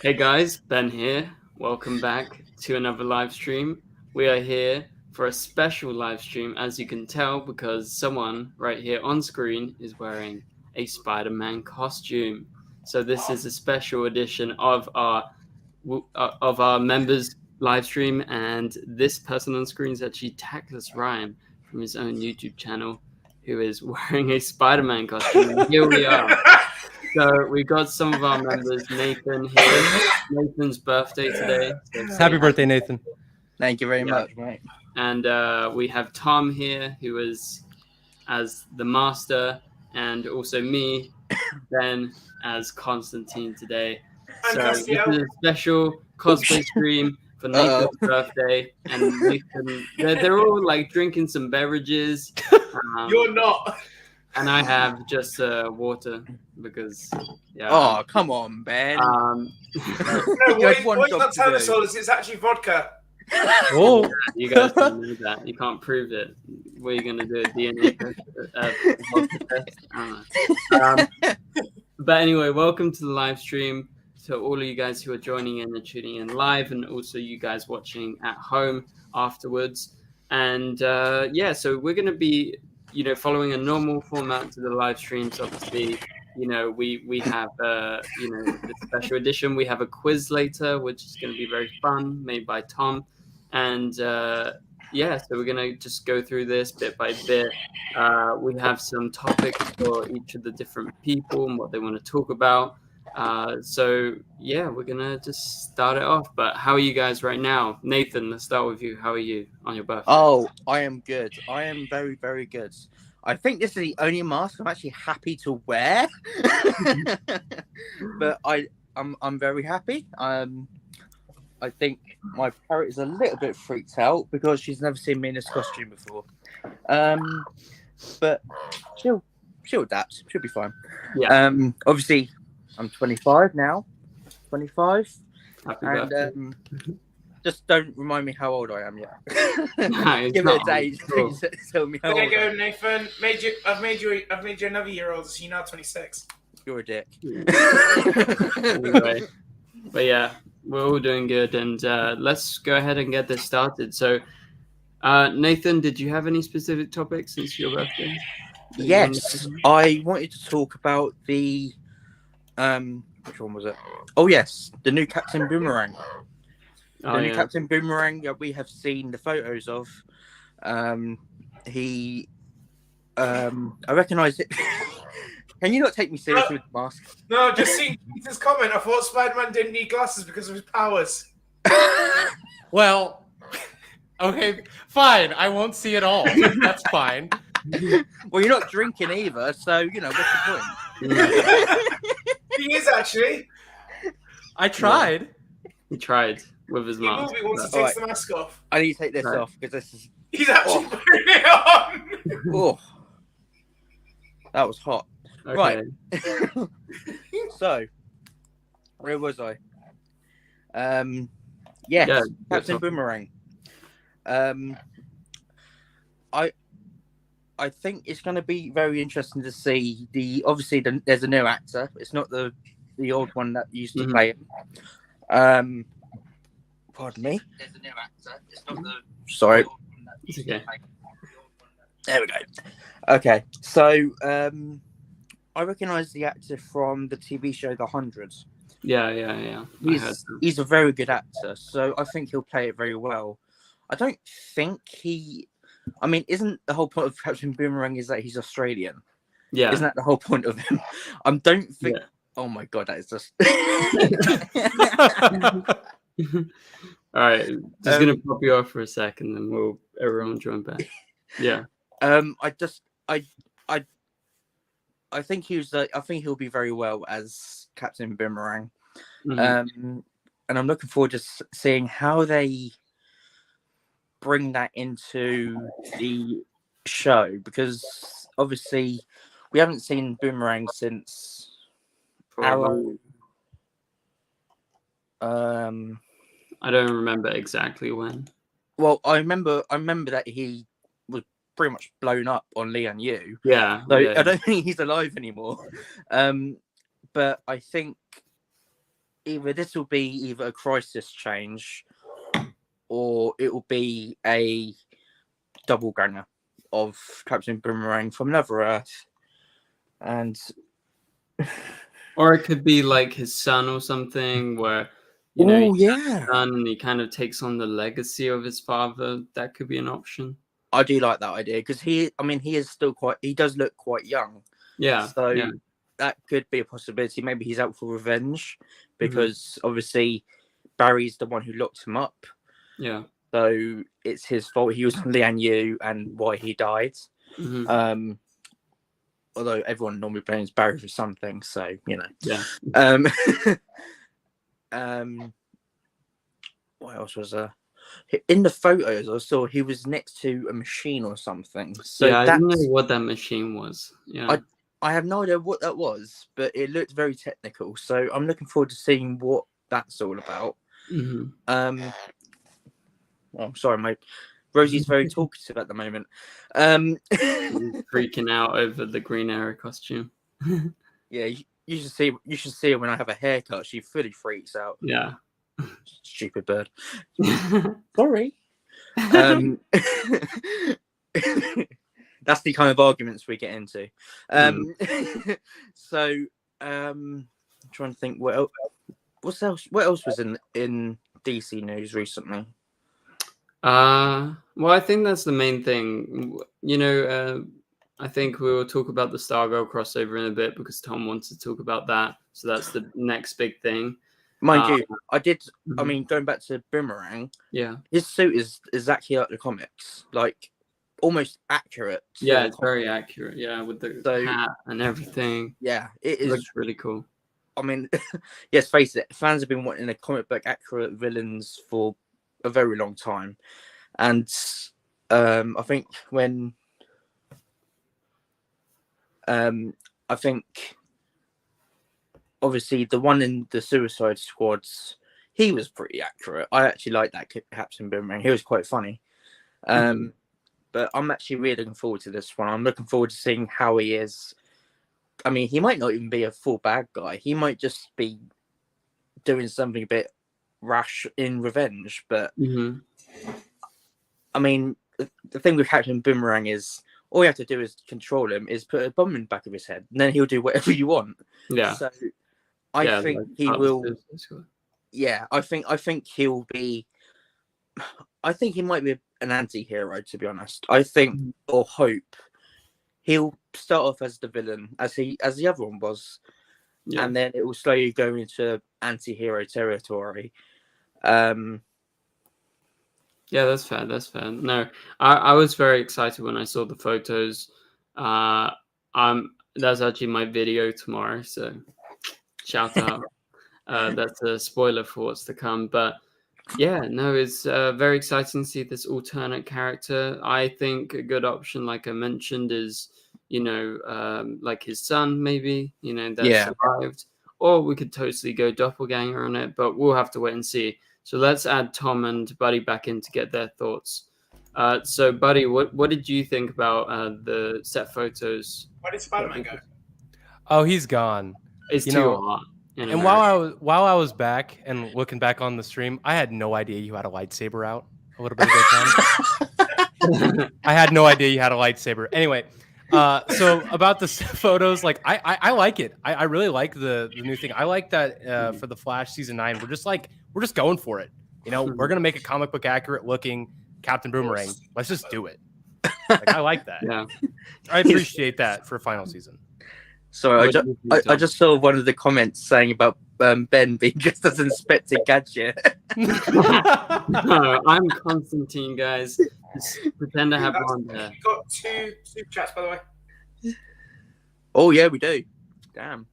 Hey guys, Ben here. Welcome back to another live stream. We are here for a special live stream, as you can tell, because someone right here on screen is wearing a Spider-Man costume. So this is a special edition of our members live stream, and this person on screen is actually Tactless Rhyme from his own YouTube channel, who is wearing a Spider-Man costume. And here we are. So we got some of our members. Nathan here. Nathan's birthday today. So Happy birthday, Nathan. Thank you very much, mate. And we have Tom here, who is as the master, and also me, Ben, as Constantine today. So this is a special cosplay stream for Nathan's birthday. And Nathan, they're all like drinking some beverages. You're not. And I have just water because, yeah. Oh, come on, Ben. No, what you're not telling us all is it's actually vodka. Oh, You guys don't know that. You can't prove it. What are you going to do? A DNA test? I don't know. But anyway, welcome to the live stream. To all of you guys who are joining in and tuning in live, and also you guys watching at home afterwards. And so we're going to be following a normal format to the live streams. Obviously, we have the special edition. We have a quiz later, which is going to be very fun, made by Tom. And so we're going to just go through this bit by bit. We have some topics for each of the different people and what they want to talk about. We're going to just start it off. But how are you guys right now? Nathan, let's start with you. How are you on your birthday? Oh, I am good. I am very, very good. I think this is the only mask I'm actually happy to wear. But I'm very happy. I think my parrot is a little bit freaked out because she's never seen me in this costume before. But she'll adapt. She'll be fine. Yeah. Obviously, I'm 25 now. 25. Happy And birthday. just don't remind me how old I am yet. No, Give it a day. Tell me how There old you I go, am. Nathan. I've made you another year older, so you're now 26. You're a dick. Anyway, but yeah, we're all doing good, and let's go ahead and get this started. So, Nathan, did you have any specific topics since your birthday? Yes, I wanted to talk about the which one was it? Oh yes, the new Captain Boomerang. The new Captain Boomerang that we have seen the photos of. He I recognise it. Can you not take me seriously with the mask? No, just seeing Peter's comment. I thought Spider-Man didn't need glasses because of his powers. well, okay, fine. I won't see it all. That's fine. Well, you're not drinking either, so what's the point? He is actually. I tried. He tried with his He will mask. be once he takes the mask off. I need to take this Right. off because this is. He's actually putting it on. Oh, that was hot. Okay. Right. So, where was I? Yes, Yeah, Captain Boomerang. I think it's going to be very interesting to see there's a new actor. It's not the old one that used to play him. Pardon me. There's a new actor. It's not the sorry. It's okay. There we go. Okay, so I recognise the actor from the TV show The Hundreds. Yeah. He's a very good actor, so I think he'll play it very well. I don't think isn't the whole point of Captain Boomerang is that he's Australian? Yeah. Isn't that the whole point of him? I don't think. Yeah. Oh my god, that is just. All right, just gonna pop you off for a second, then everyone join back. Yeah. I think I think he'll be very well as Captain Boomerang. Mhm. And I'm looking forward to seeing how they bring that into the show, because obviously we haven't seen Boomerang since Arrow. I don't remember exactly when. Well, I remember that he was pretty much blown up on Lian Yu. Yeah. So I don't think he's alive anymore. But I think either this will be either a crisis change, or it will be a double ganger of Captain Boomerang from another Earth, and Or it could be like his son or something, where you know, oh he's got yeah, a son and he kind of takes on the legacy of his father. That could be an option. I do like that idea because he is still he does look quite young, Yeah. so Yeah. that could be a possibility. Maybe he's out for revenge because obviously Barry's the one who locked him up. Yeah. So it's his fault. He was on Lian Yu and why he died. Although everyone normally blames Barry for something, so you know. Yeah. What else was there? In the photos I saw he was next to a machine or something. So yeah, I didn't know what that machine was. Yeah. I have no idea what that was, but it looked very technical. So I'm looking forward to seeing what that's all about. Oh, sorry, my Rosie's very talkative at the moment. Freaking out over the Green Arrow costume. Yeah, you should see. You should see her when I have a haircut. She fully freaks out. Yeah. Stupid bird. Sorry. That's the kind of arguments we get into. So, I'm trying to think what else was in DC news recently. Well, I think that's the main thing. You know, I think we will talk about the Stargirl crossover in a bit because Tom wants to talk about that. So that's the next big thing. Mind you, I mean, going back to Boomerang, yeah, his suit is exactly like the comics, like almost accurate. Yeah, it's very accurate. Yeah, with the hat and everything. Yeah, it looks really cool. I mean, yes, face it, fans have been wanting a comic book accurate villains for a very long time, and I think obviously the one in the Suicide Squads, he was pretty accurate. I actually like that Captain Boomerang. He was quite funny. But I'm actually really looking forward to this one. I'm looking forward to seeing how he is. I mean, he might not even be a full bad guy. He might just be doing something a bit rash in revenge. But I mean, the thing with Captain Boomerang is all you have to do is control him, is put a bomb in the back of his head, and then he'll do whatever you want. Yeah. So I think he will. Yeah, I think he'll be. I think he might be an anti-hero, to be honest. I think or hope he'll start off as the villain, as the other one was, and then it will slowly go into anti-hero territory. Yeah, that's fair. That's fair. No, I was very excited when I saw the photos. That's actually my video tomorrow, so shout out. That's a spoiler for what's to come, but yeah, no, it's very exciting to see this alternate character. I think a good option, like I mentioned, is like his son, maybe that survived, or we could totally go doppelganger on it, but we'll have to wait and see. So let's add Tom and Buddy back in to get their thoughts. So Buddy, what did you think about the set photos? Where did Spider-Man go? Oh, he's gone. It's too hot. And while I was back and looking back on the stream, I had no idea you had a lightsaber out a little bit ago, Tom. I had no idea you had a lightsaber. Anyway, so about the photos, like I like it. I really like the new thing. I like that for the Flash season 9. We're just going for it. We're gonna make a comic book accurate looking Captain Boomerang. Let's just do it. I like that. Yeah, I appreciate that for final season. Sorry, I just saw one of the comments saying about Ben being just as Inspector Gadget. No, I'm Constantine, guys. Just pretend I have blonde hair. We've got two super chats, by the way. Oh yeah, we do. Damn.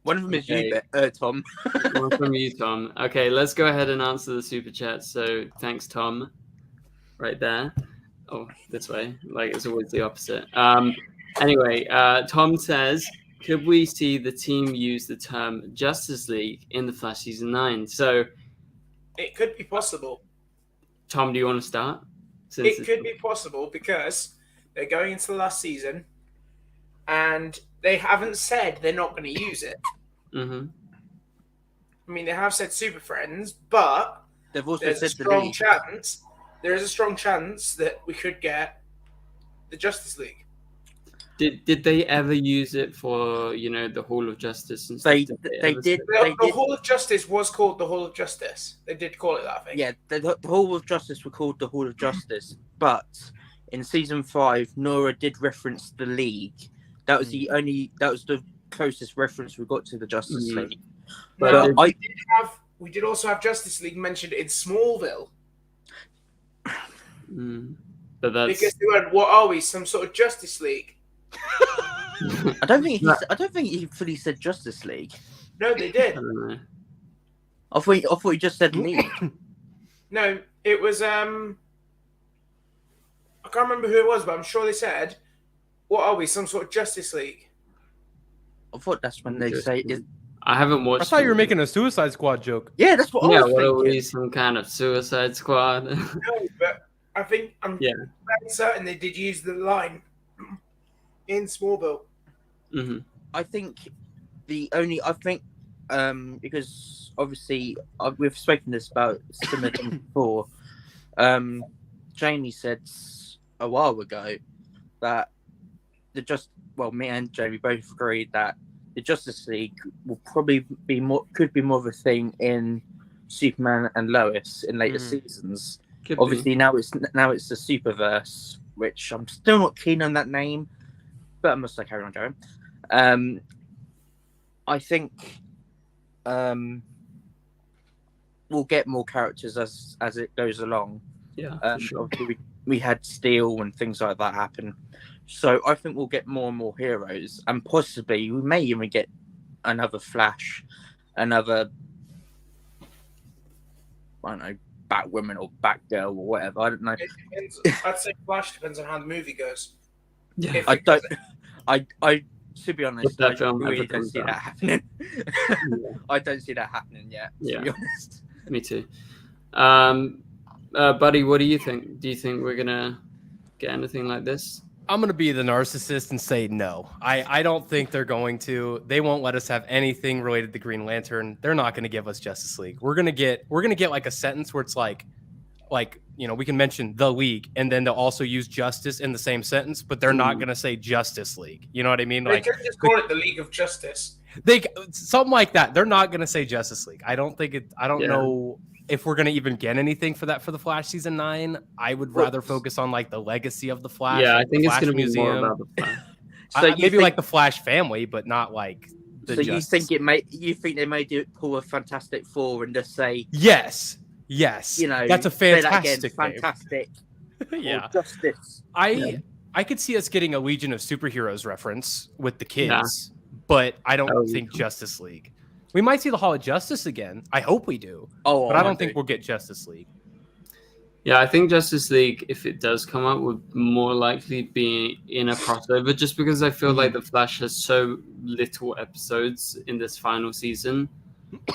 One of them is you, Tom. One from you, Tom. Okay, let's go ahead and answer the super chat. So thanks, Tom. Right there. Oh, this way. Like it's always the opposite. Anyway, Tom says, could we see the team use the term Justice League in the Flash season 9? So it could be possible. Tom, do you want to start? It could be possible because they're going into the last season and they haven't said they're not going to use it. I mean, they have said Super Friends, but They've also there's a said the strong League. chance. There is a strong chance that we could get the Justice League. Did they ever use it for the Hall of Justice and stuff? They ever did. say- The Hall of Justice was called the Hall of Justice. They did call it that, I think. Yeah, the Hall of Justice were called the Hall of Justice, but in season 5, Nora did reference the League. That was that was the closest reference we got to the Justice Mhm. League. Now, But we did also have Justice League mentioned in Smallville. But that's Because they went, what are we? Some sort of Justice League? I don't think he fully said Justice League. No, they I did. don't know. I thought he just said League. No, it was I can't remember who it was, but I'm sure they said, what are we? Some sort of Justice League? I thought that's when they say it. I haven't watched. I thought you were it. making a Suicide Squad joke. Yeah, that's what Yeah, I was what are thinking. we? Some kind of Suicide Squad? No, but I think I'm very certain they did use the line in Smallville. hmm I think because obviously we've spoken this about similar things before. Jamie said a while ago that me and Jamie both agreed that the Justice League will probably could be more of a thing in Superman and Lois in later seasons. Obviously now it's the Superverse, which I'm still not keen on that name, but I must carry on going. I think we'll get more characters as it goes along. Yeah, for sure. Obviously we had Steel and things like that happen, so I think we'll get more and more heroes, and possibly we may even get another Flash, another, I don't know, Batwoman or Batgirl or whatever. I don't know. It depends. I'd say Flash depends on how the movie goes. Yeah. I don't. I to be honest, that I film really ever don't comes see out. that happening. Yeah. I don't see that happening yet. To be honest. Me too. Buddy, what do you think? Do you think we're gonna get anything like this? I'm going to be the narcissist and say no. I don't think they're going to. They won't let us have anything related to Green Lantern. They're not going to give us Justice League. We're going to get like a sentence where it's like we can mention the League and then they'll also use Justice in the same sentence, but they're not going to say Justice League. You know what I mean? They could just call it the League of Justice. Something like that. They're not going to say Justice League. I don't know if we're going to even get anything for that for the Flash season 9. I would rather focus on like the legacy of the Flash. Yeah, like I think it's going to be Museum. more about the Flash. So maybe like the Flash family, but not like the Justice. You think they may pull a Fantastic Four and just say yes, you know, that's a say that again, fantastic fantastic yeah, or Justice. I could see us getting a Legion of Superheroes reference with the kids, but I don't think Justice League. We might see the Hall of Justice again. I hope we do. But I don't think we'll get Justice League. Yeah, I think Justice League, if it does come up, would more likely be in a crossover, just because I feel like the Flash has so little episodes in this final season.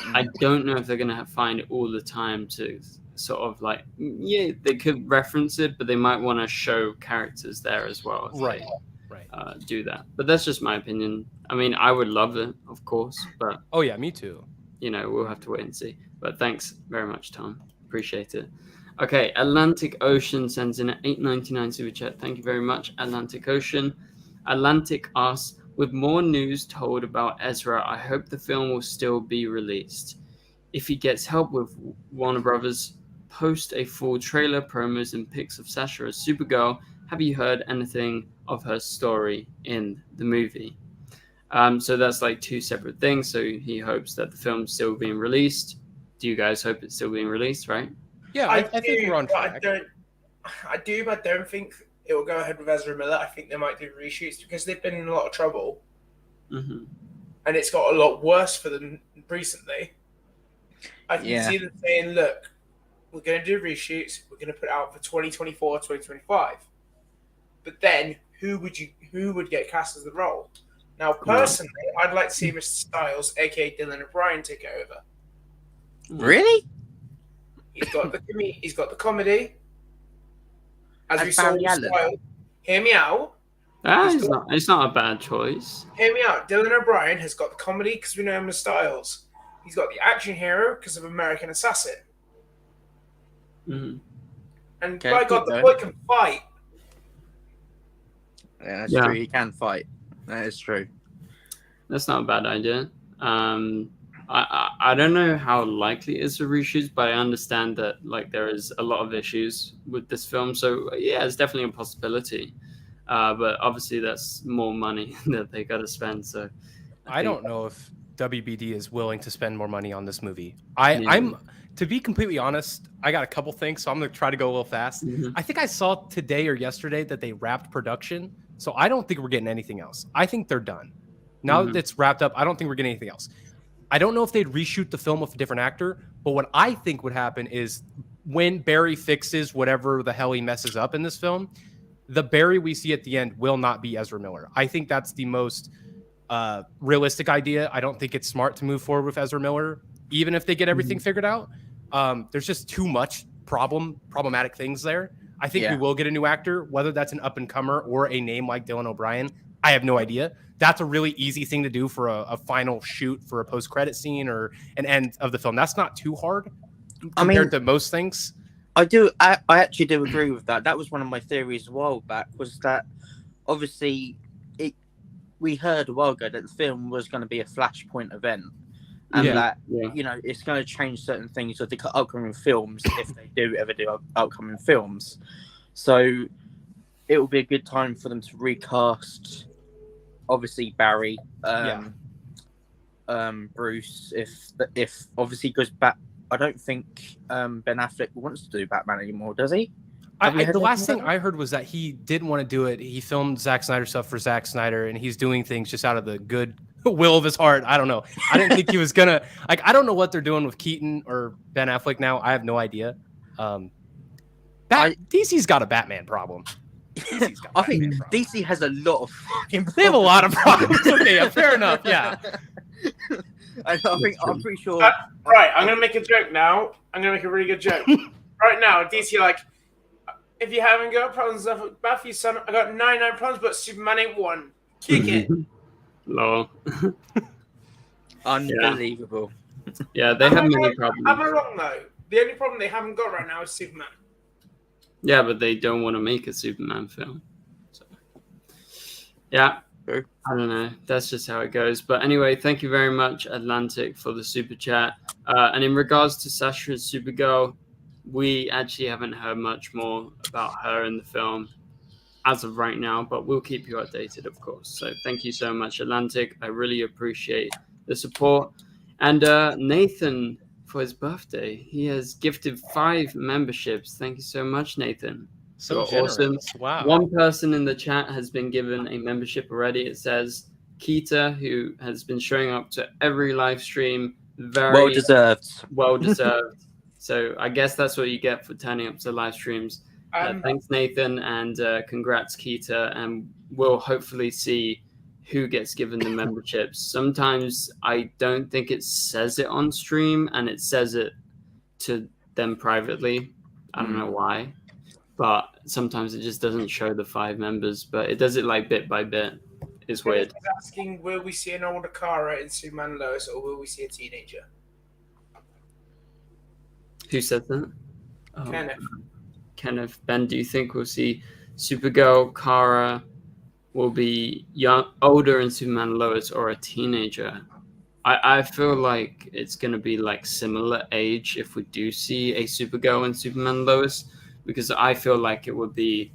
I don't know if they're going to find all the time to sort of like, they could reference it, but they might want to show characters there as well. Right. Do that. But that's just my opinion. I mean, I would love it, of course, but oh yeah, me too. We'll have to wait and see. But thanks very much, Tom. Appreciate it. Okay, Atlantic Ocean sends in an $8.99 super chat. Thank you very much, Atlantic Ocean. Atlantic asks, with more news told about Ezra, I hope the film will still be released. If he gets help with Warner Brothers, post a full trailer, promos, and pics of Sasha as Supergirl. Have you heard anything of her story in the movie? So that's like two separate things. So he hopes that the film's still being released. Do you guys hope it's still being released, right? Yeah, I think we're on track. I do, but I don't think it will go ahead with Ezra Miller. I think they might do reshoots because they've been in a lot of trouble. Mm-hmm. And it's got a lot worse for them recently. I can see them saying, look, we're going to do reshoots. We're going to put it out for 2024, 2025. But then, who would get cast as the role? Now, personally, I'd like to see Mr. Styles, a.k.a. Dylan O'Brien, take it over. Really? He's got the comedy. As And we saw Barry with Allen. Styles. Hear me out. It's not a bad choice. Hear me out. Dylan O'Brien has got the comedy because we know him as Styles. He's got the action hero because of American Assassin. Mm-hmm. And Okay, by God, keep the going. boy can fight. Yeah, that's Yeah. true. He can fight. That is true. That's not a bad idea. I don't know how likely it is for reshoots, but I understand that like there is a lot of issues with this film. So yeah, it's definitely a possibility. But obviously that's more money that they got to spend. So I think- don't know if WBD is willing to spend more money on this movie. Yeah. I'm to be completely honest, I got a couple things, so I'm gonna try to go a little fast. Mhm. I think I saw today or yesterday that they wrapped production, so I don't think we're getting anything else. I think they're done. Now that it's wrapped up, I don't think we're getting anything else. I don't know if they'd reshoot the film with a different actor, but what I think would happen is when Barry fixes whatever the hell he messes up in this film, the Barry we see at the end will not be Ezra Miller. I think that's the most realistic idea. I don't think it's smart to move forward with Ezra Miller, even if they get everything figured out. There's just too much problematic things there. I think we will get a new actor, whether that's an up-and-comer or a name like Dylan O'Brien. I have no idea. That's a really easy thing to do for a final shoot for a post-credit scene or an end of the film. That's not too hard compared to most things. I actually do agree with that. That was one of my theories a while back, was that obviously we heard a while ago that the film was going to be a flashpoint event, and that you know it's going to change certain things with the upcoming films if they do ever do upcoming films. So it will be a good time for them to recast, obviously Barry, Bruce. If obviously goes back, I don't think Ben Affleck wants to do Batman anymore, does he? The last thing I heard was that he didn't want to do it. He filmed Zack Snyder stuff for Zack Snyder, and he's doing things just out of the good will of his heart. I don't know. I didn't think he was gonna like. I don't know what they're doing with Keaton or Ben Affleck now. I have no idea. DC's got a Batman problem. I think DC has a lot of fucking problems. They have a lot of problems. Okay, yeah, fair enough. Yeah. I'm pretty sure. Right, I'm gonna make a joke now. I'm gonna make a really good joke. Right now, DC like, if you haven't got problems with Matthew, son, I got 99 problems, but Superman ain't one. Kick it. Lol. Unbelievable. Yeah, they have many problems. Am I wrong though? The only problem they haven't got right now is Superman. Yeah, but they don't want to make a Superman film. So, yeah, I don't know. That's just how it goes. But anyway, thank you very much, Atlantic, for the super chat. And in regards to Sasha's Supergirl, we actually haven't heard much more about her in the film as of right now, but we'll keep you updated, of course. So thank you so much, Atlantic. I really appreciate the support. And Nathan, for his birthday, he has gifted 5 memberships. Thank you so much, Nathan. So You're awesome. Wow. One person in the chat has been given a membership already. It says Keita, who has been showing up to every live stream. Very well deserved. Well deserved. So I guess that's what you get for turning up to live streams. Thanks, Nathan, and congrats, Keita. And we'll hopefully see who gets given the memberships. Sometimes I don't think it says it on stream, and it says it to them privately. I don't know why, but sometimes it just doesn't show the 5 members, but it does it like bit by bit. It's weird. Asking, will we see an older Kara in Superman and Lois, or will we see a teenager? Who said that? Kenneth. Kenneth. Ben, do you think we'll see Supergirl, Kara will be young, older in Superman and Lois, or a teenager? I feel like it's going to be like similar age if we do see a Supergirl and Superman and Lois, because I feel like it would be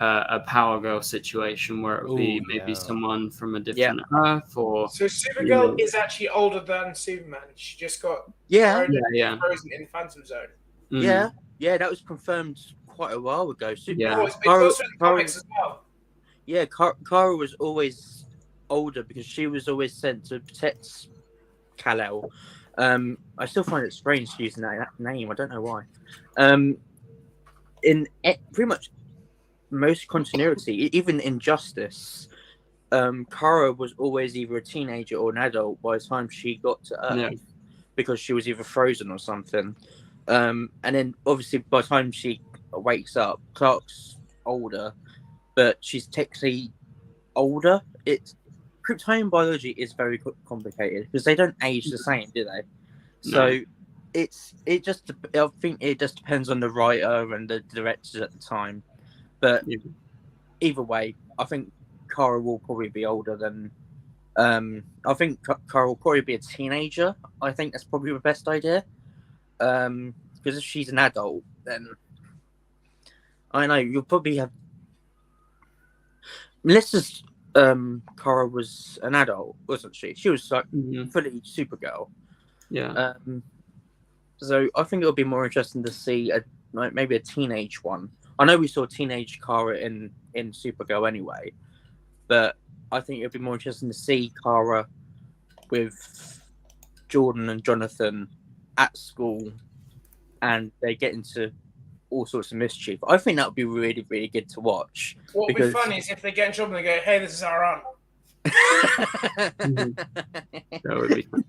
a Power Girl situation where it would be maybe someone from a different Earth, or so Supergirl is actually older than Superman. She just got frozen in Phantom Zone. Yeah, that was confirmed quite a while ago. It's also in the comics as well. Yeah, Kara was always older because she was always sent to protect Kal-El. I still find it strange using that name. I don't know why. In pretty much most continuity, even in Justice, Kara was always either a teenager or an adult by the time she got to Earth, because she was either frozen or something. And then obviously by the time she wakes up, Clark's older, but she's technically older. Kryptonian biology is very complicated because they don't age the same, do they? So No. I think it just depends on the writer and the directors at the time. But Yeah. either way, I think Kara will probably be older than. I think Kara will probably be a teenager. I think that's probably the best idea. Because if she's an adult, then I don't know you'll probably have. Melissa's Kara was an adult, wasn't she? She was like fully Supergirl. Yeah. So I think it'll be more interesting to see maybe a teenage one. I know we saw teenage Kara in Supergirl anyway, but I think it'll be more interesting to see Kara with Jordan and Jonathan at school, and they get into all sorts of mischief. I think that would be really, really good to watch. What would be funny is if they get in trouble and they go, "Hey, this is our aunt." That would be fun.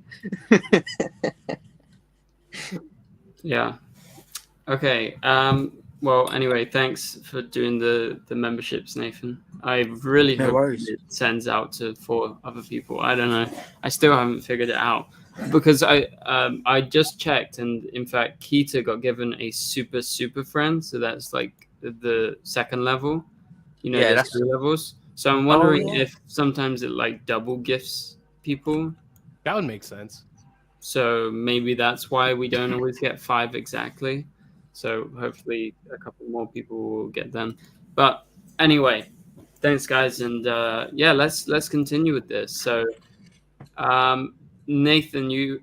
Yeah. Okay. Well, anyway, thanks for doing the memberships, Nathan. I really hope it sends out to 4 other people. I don't know. I still haven't figured it out because I just checked, and in fact, Keita got given a super friend, so that's like the second level. You know, there's 3 levels. So I'm wondering if sometimes it like double gifts people. That would make sense. So maybe that's why we don't always get 5 exactly. So hopefully a couple more people will get them. But anyway, thanks guys, and yeah, let's continue with this. So Nathan,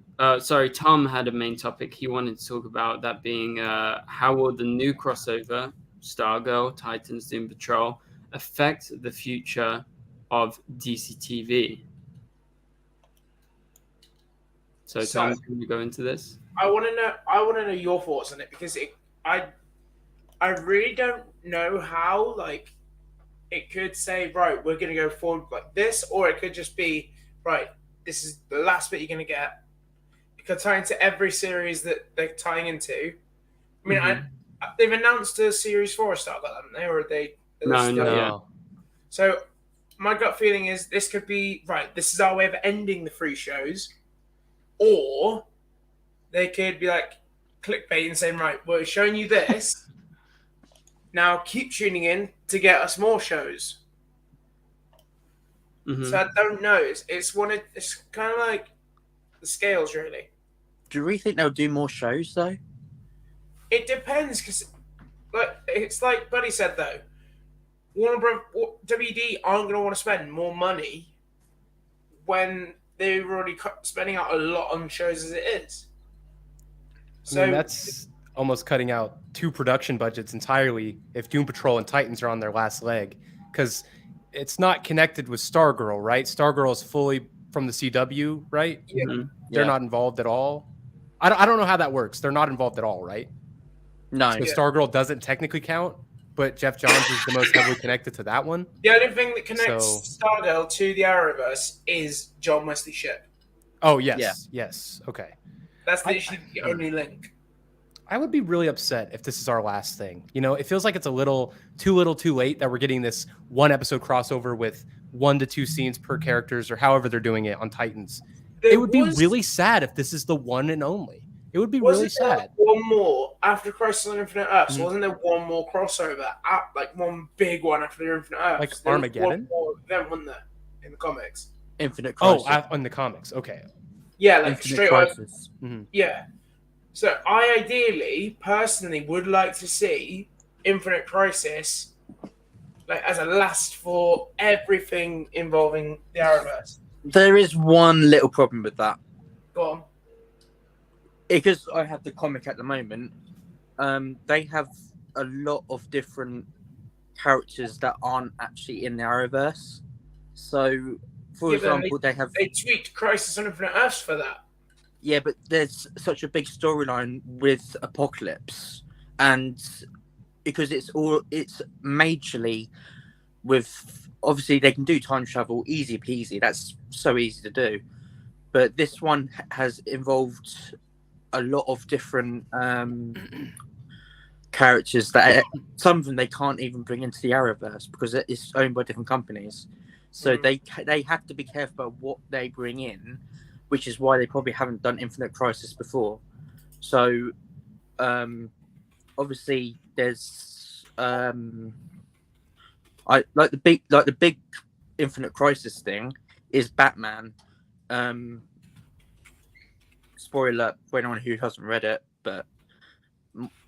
Tom had a main topic he wanted to talk about, that being how will the new crossover Stargirl, Titans, Doom Patrol affect the future of DCTV? So Tom, can you go into this? I want to know your thoughts on it, because I really don't know how, like, it could say, right, we're going to go forward like this, or it could just be, right, this is the last bit you're going to get. It could tie into every series that they're tying into. I mean, they've announced a series 4 Stargirl, haven't they? Or are they? No. So my gut feeling is this could be, right, this is our way of ending the 3 shows, or they could be like clickbait and saying, right, we're showing you this. Now keep tuning in to get us more shows. So I don't know. It's kind of like the scales, really. Do you really think they'll do more shows though? It depends, because it's like Buddy said though. WD aren't going to want to spend more money when they're already spending out a lot on shows as it is. So I mean, that's almost cutting out 2 production budgets entirely if Doom Patrol and Titans are on their last leg, because it's not connected with Stargirl, right? Stargirl is fully from the CW, right? Yeah. They're not involved at all. I don't know how that works. They're not involved at all, right? No. So Stargirl doesn't technically count, but Jeff Johns is the most heavily connected to that one. The only thing that connects Stargirl to the Arrowverse is John Wesley Shipp. Oh, yes. Yes. Okay. That's literally the only link. I would be really upset if this is our last thing. You know, it feels like it's a little too late that we're getting this 1 episode crossover with 1 to 2 scenes per characters, or however they're doing it on Titans. It would be really sad if this is the one and only. It would be really sad. One more after Crisis on Infinite Earths. Wasn't there one more crossover? Like one big one after the Infinite Earths? Like Armageddon? Then wasn't there in the comics? Infinite Crisis. Oh, in the comics. Okay. Yeah, like Infinite straight Crisis. Yeah. So I ideally, personally, would like to see Infinite Crisis like as a last for everything involving the Arrowverse. There is one little problem with that. Go on. Because I have the comic at the moment, they have a lot of different characters that aren't actually in the Arrowverse. So, for example, they tweaked Crisis on Infinite Earths for that. Yeah, but there's such a big storyline with Apocalypse, and because it's majorly with, obviously they can do time travel easy peasy. That's so easy to do, but this one has involved a lot of different characters that some of them they can't even bring into the Arrowverse because it's owned by different companies. So they have to be careful about what they bring in, which is why they probably haven't done Infinite Crisis before. So obviously there's I like the big Infinite Crisis thing is Batman. Spoiler alert for anyone who hasn't read it, but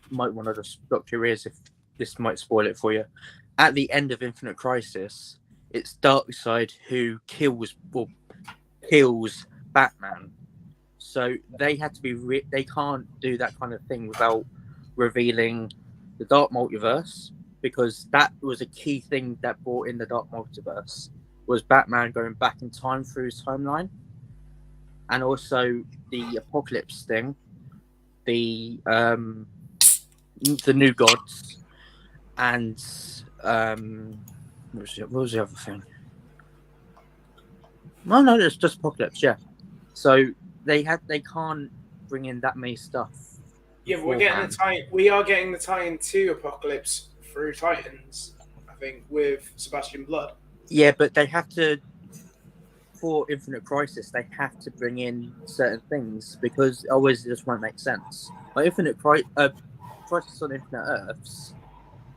might want to just stop your ears if this might spoil it for you. At the end of Infinite Crisis, it's Darkseid who kills Batman. So they had to be. They can't do that kind of thing without revealing the Dark Multiverse, because that was a key thing that brought in the Dark Multiverse, was Batman going back in time through his timeline, and also the Apocalypse thing, the New Gods, and what was the other thing? No, it's just Apocalypse. Yeah. So they can't bring in that many stuff. Yeah, but we are getting the tie-in to Apocalypse through Titans, I think, with Sebastian Blood. Yeah, but they have to, for Infinite Crisis, they have to bring in certain things, because otherwise it just won't make sense. Like Crisis on Infinite Earths,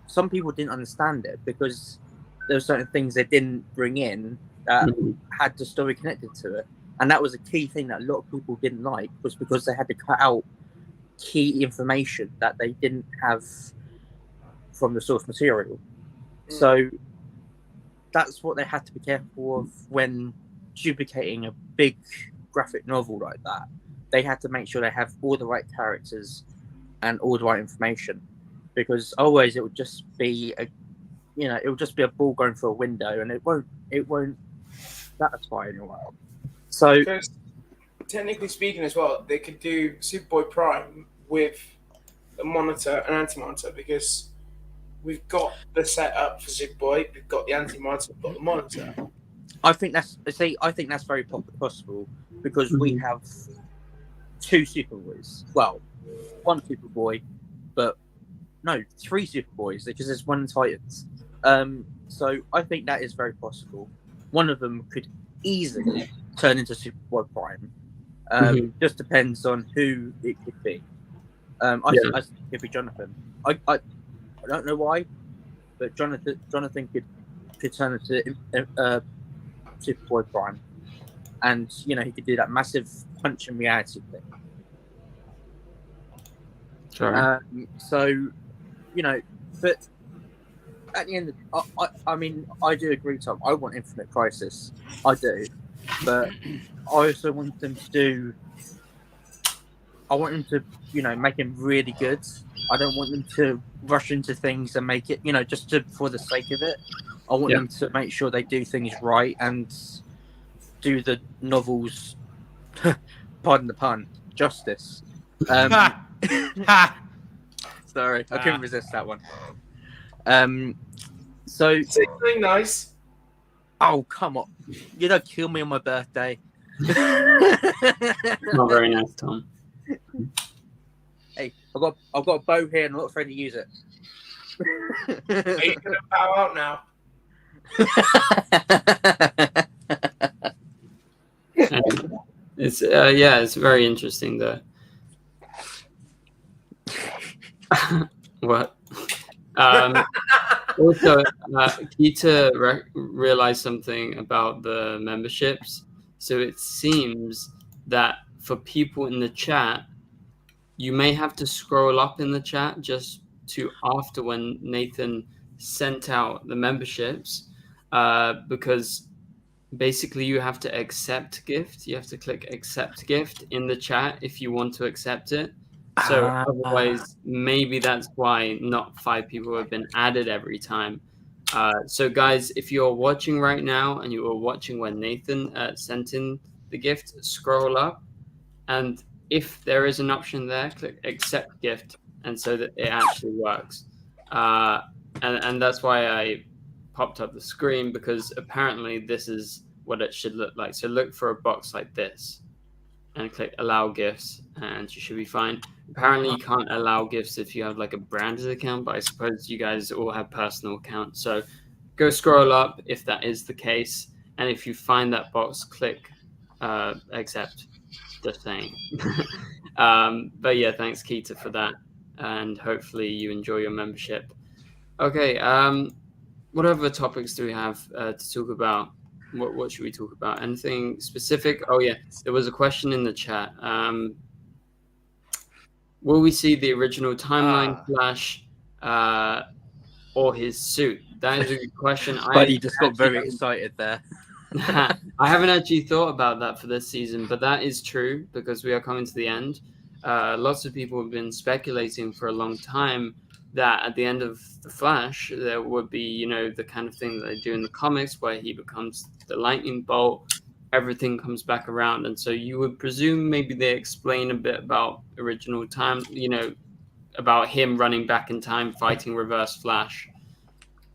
some people didn't understand it because there were certain things they didn't bring in that had the story connected to it. And that was a key thing that a lot of people didn't like, was because they had to cut out key information that they didn't have from the source material. So that's what they had to be careful of when duplicating a big graphic novel like that. They had to make sure they have all the right characters and all the right information, because otherwise it would just be a ball going through a window, and it won't satisfy anyone. So because technically speaking as well, they could do Superboy Prime with a monitor and anti-monitor, because we've got the setup for Superboy, we've got the anti-monitor, we've got the monitor. I think that's very possible, because we have two Superboys. Well, one Superboy, but no, three Superboys, because there's one Titans. So I think that is very possible. One of them could easily turn into Superboy Prime. Just depends on who it could be. I think it could be Jonathan. I don't know why, but Jonathan could turn into Superboy Prime, and he could do that massive punch in reality thing. Sure. So, but at the end, I mean, I do agree, Tom. I want Infinite Crisis. I do, but I also want them to do. I want them to, make him really good. I don't want them to rush into things and make it, just for the sake of it. I want them to make sure they do things right and do the novels, pardon the pun, justice. Sorry, I couldn't resist that one. So something nice. Oh, come on! You don't kill me on my birthday. Not very nice, Tom. Hey, I've got a bow here, and I'm not afraid to use it. Are you gonna bow out now? It's very interesting though. What? Also, Keita realized something about the memberships. So it seems that for people in the chat, you may have to scroll up in the chat just to after when Nathan sent out the memberships, because basically you have to accept gift. You have to click accept gift in the chat if you want to accept it. So otherwise, maybe that's why not 5 people have been added every time. So guys, if you're watching right now and you were watching when Nathan sent in the gift, scroll up, and if there is an option there, click accept gift, and so that it actually works. And that's why I popped up the screen, because apparently this is what it should look like. So look for a box like this and click allow gifts, and you should be fine. Apparently you can't allow gifts if you have like a branded account, but I suppose you guys all have personal accounts. So go scroll up if that is the case, and if you find that box, click accept, Just saying. But yeah, thanks, Keita, for that. And hopefully you enjoy your membership. Okay. What other topics do we have to talk about? What should we talk about? Anything specific? Oh yeah, there was a question in the chat. Will we see the original timeline Flash or his suit? That is a good question. Buddy just got very excited there. I haven't actually thought about that for this season, but that is true because we are coming to the end. Lots of people have been speculating for a long time that at the end of The Flash, there would be, you know, the kind of thing that they do in the comics where he becomes the lightning bolt, everything comes back around. And so you would presume maybe they explain a bit about original time, you know, about him running back in time, fighting Reverse Flash.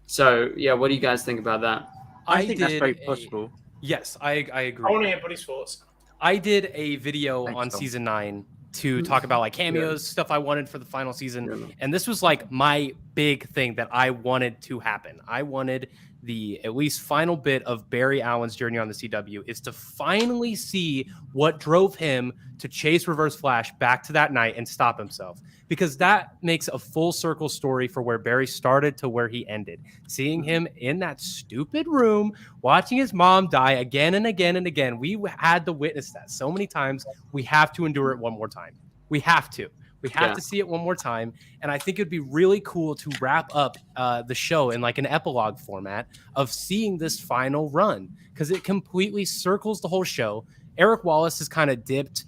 So, yeah, what do you guys think about that? I think that's very possible. Yes, I agree. I want to hear everybody's thoughts. I did a video on season 9 to talk about like cameos, stuff I wanted for the final season. And this was like my big thing that I wanted to happen. I wanted the at least final bit of Barry Allen's journey on the CW is to finally see what drove him to chase Reverse Flash back to that night and stop himself. Because that makes a full circle story for where Barry started to where he ended. Seeing him in that stupid room, watching his mom die again and again and again. We had to witness that so many times. We have to endure it one more time. We have to. We have to see it one more time. And I think it'd be really cool to wrap up the show in like an epilogue format of seeing this final run because it completely circles the whole show. Eric Wallace has kind of dipped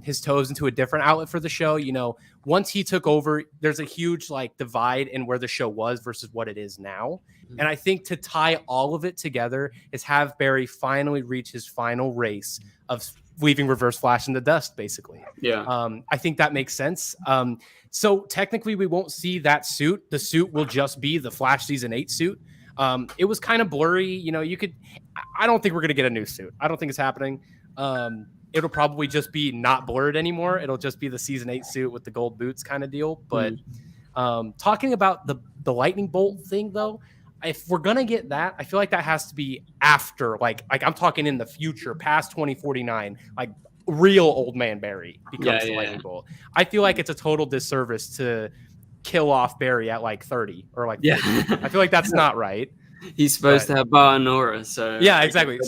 his toes into a different outlet for the show. You know, once he took over, there's a huge like divide in where the show was versus what it is now. Mm-hmm. And I think to tie all of it together is have Barry finally reach his final race of leaving Reverse Flash in the dust, basically. Yeah. I think that makes sense. So technically we won't see that suit. The suit will just be the Flash season 8 suit. It was kind of blurry. You know, I don't think we're going to get a new suit. I don't think it's happening. It'll probably just be not blurred anymore. It'll just be the season 8 suit with the gold boots kind of deal. But talking about the lightning bolt thing though, if we're going to get that, I feel like that has to be after, like I'm talking in the future, past 2049, like real old man Barry becomes the lightning bolt. I feel like it's a total disservice to kill off Barry at like 30 or like 40. I feel like that's not right. He's supposed to have Bar and Aura, so yeah, exactly.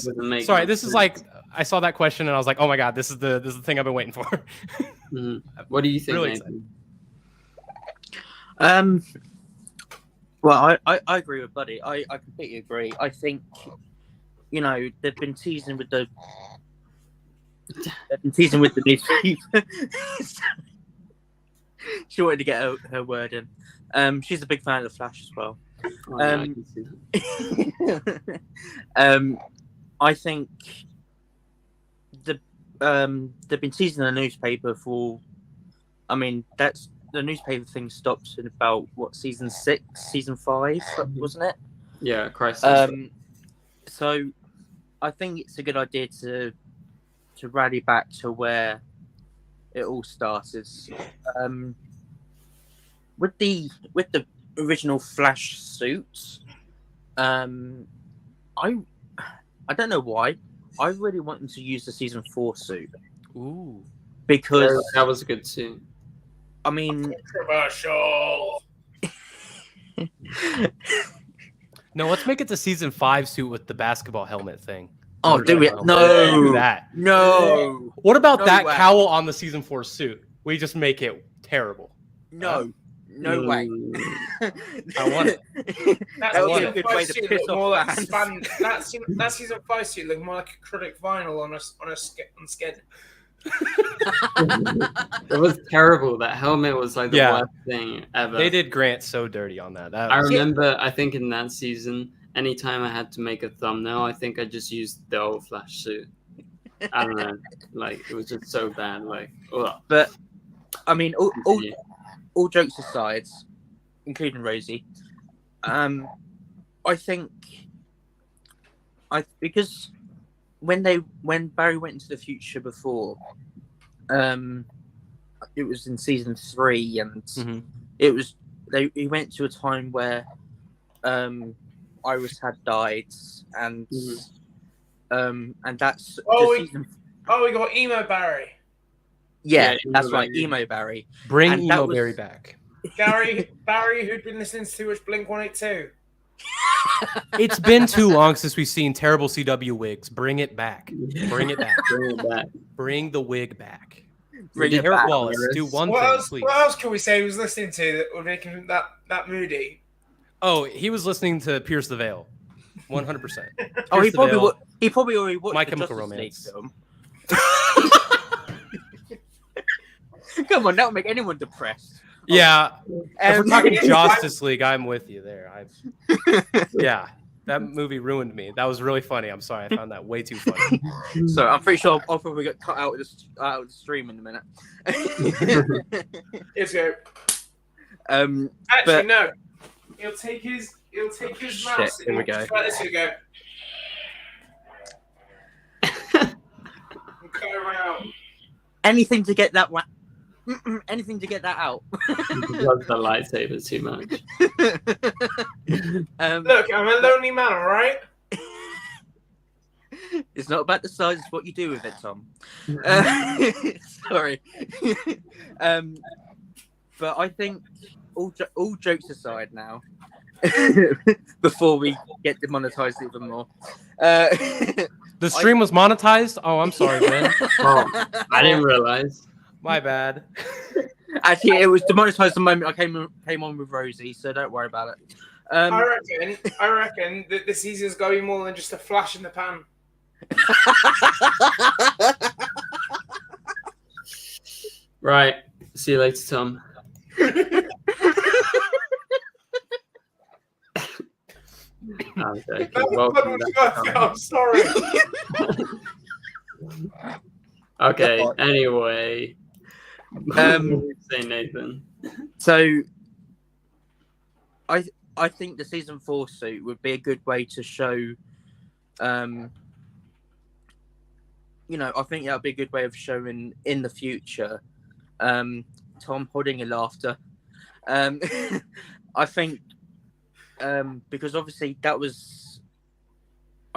Sorry, this is like I saw that question and I was like, oh my god, this is the thing I've been waiting for. What do you think, really Nathan? Well, I agree with Buddy. I completely agree. I think, you know, they've been teasing with the newspaper. She wanted to get her word in. She's a big fan of the Flash as well. Oh, yeah, I can see that. I think they've been teasing the newspaper for. I mean, that's the newspaper thing stopped in about season 6, season 5, wasn't it? Yeah, Crisis. So I think it's a good idea to rally back to where it all started. With the original Flash suit, I don't know why. I really want them to use the season 4 suit. Ooh, because that was a good suit. I mean, controversial. No, let's make it the season 5 suit with the basketball helmet thing. Oh, do we? No, do that. No. What about that cowl on the season 4 suit? We just make it terrible. No. No way. I want it. That would be a good way to piss off fans. That season 5 suit looked more like acrylic vinyl on skin. It was terrible. That helmet was like the worst thing ever. They did Grant so dirty on that. I remember, I think in that season, anytime I had to make a thumbnail, I think I just used the old Flash suit. I don't know. Like, it was just so bad. Like, ugh. But, I mean, all jokes aside, including Rosie, I think because when Barry went into the future before, it was in season 3, and it was he went to a time where Iris had died, and that's Oh, we got Emo Barry. Yeah, Yeah, that's Emo right, Barry. Emo Barry. Bring And that Emo was- Barry back. Barry, who'd been listening to too much Blink 182. It's been too long since we've seen terrible CW wigs. Bring it back. Bring it back. Bring it back. Bring the wig back. Bring it Eric back. Wallace, do one What thing, else? please. What else can we say he was listening to that would make him that moody? Oh, he was listening to Pierce the Veil. 100%. Oh, he Pierce the Veil. probably already watched My the Chemical Justice Romance. League film. Come on, that would make anyone depressed. Yeah. If we're talking Yeah. Justice League, I'm with you there. Yeah. That movie ruined me. That was really funny. I'm sorry. I found that way too funny. So I'm pretty sure I'll probably get cut out of the stream in a minute. Let's go. Actually, Actually, no. He'll take his Shit, mouse. here we go. Right, this we go. We'll cut her out. anything to get that anything to get that out. He loves the lightsaber too much. Look, I'm a lonely man, all right? It's not about the size; it's what you do with it, Tom. Sorry, but I think all jokes aside now, before we get demonetized even more. The stream was monetized? Oh, I'm sorry, Ben. Oh, I didn't realize. My bad. Actually, it was demonetized the moment I came on with Rosie, so don't worry about it. I reckon that this season's got to be more than just a flash in the pan. Right. See you later, Tom. Okay. Welcome back, Tom. I'm sorry. Okay. Anyway. Say Nathan. So, I think the season 4 suit would be a good way to show, I think that would be a good way of showing in the future, Tom holding your laughter. I think, because obviously I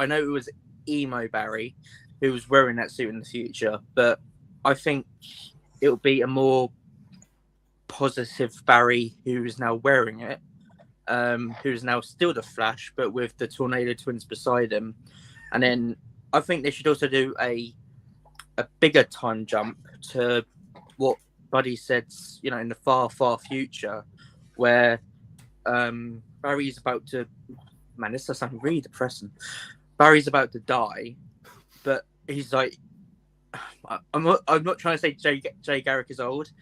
know it was Emo Barry who was wearing that suit in the future, but I think it will be a more positive Barry who is now wearing it, who's now still the Flash, but with the Tornado Twins beside him. And then I think they should also do a bigger time jump to what Buddy said, in the far, far future, where Barry's about to... Man, this does sound really depressing. Barry's about to die, but he's like... I'm not trying to say Jay Garrick is old.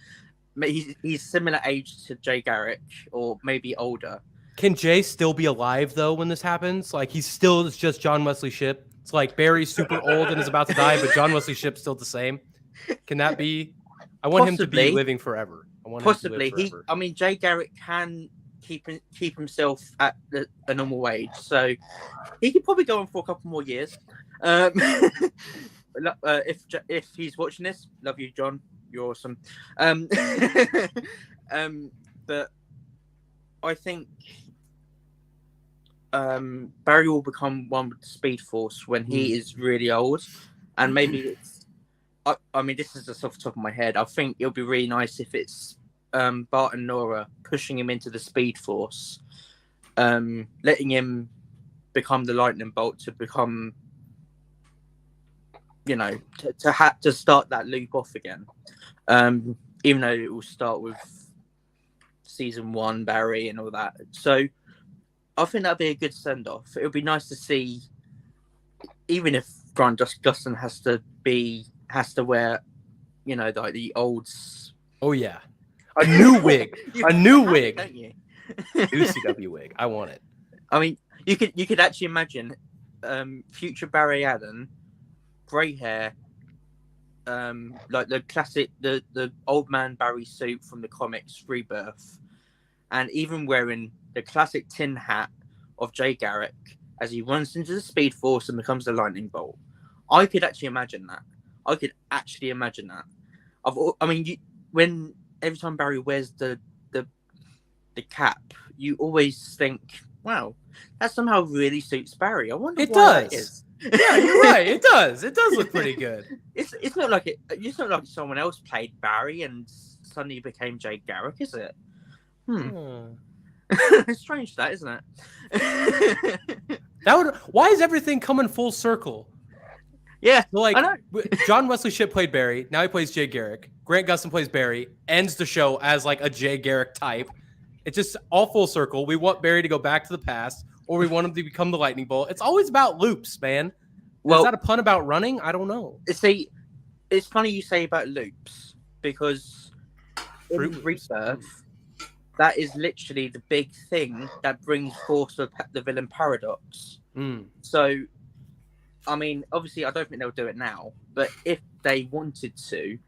He's similar age to Jay Garrick, or maybe older. Can Jay still be alive, though, when this happens? Like, it's just John Wesley Shipp. It's like Barry's super old and is about to die, but John Wesley Shipp's still the same. Can that be? I want him to be living forever. Possibly. Jay Garrick can keep himself at a normal age, so he could probably go on for a couple more years. If he's watching this, love you, John. You're awesome. But I think Barry will become one with the Speed Force when he is really old, and maybe it's. I mean, this is just off the top of my head. I think it'll be really nice if it's Bart and Nora pushing him into the Speed Force, letting him become the Lightning Bolt to become, to start that loop off again. Even though it will start with season 1 Barry and all that. So I think that'd be a good send off. It would be nice to see, even if Grant Gustin has to wear, like the old. Oh yeah, a new wig, a new wig, don't you? new CW wig. I want it. I mean, you could actually imagine future Barry Allen, grey hair, like the classic, the old man Barry suit from the comics Rebirth, and even wearing the classic tin hat of Jay Garrick as he runs into the Speed Force and becomes the Lightning Bolt. I could actually imagine that. When every time Barry wears the cap, you always think, wow, that somehow really suits Barry. I wonder why that is. Yeah, you're right. It does. It does look pretty good. It's not like it's not like someone else played Barry and suddenly became Jay Garrick, is it? It's strange, that, isn't it? Why is everything coming full circle? Yeah, So, like, I know. John Wesley Shipp played Barry. Now he plays Jay Garrick. Grant Gustin plays Barry. Ends the show as like a Jay Garrick type. It's just all full circle. We want Barry to go back to the past, or we want him to become the lightning bolt. It's always about loops, man. Well, is that a pun about running? I don't know. See, it's funny you say about loops because in Fruit Loops. Rebirth, that is literally the big thing that brings forth the villain paradox. So, I mean, obviously, I don't think they'll do it now, but if they wanted to,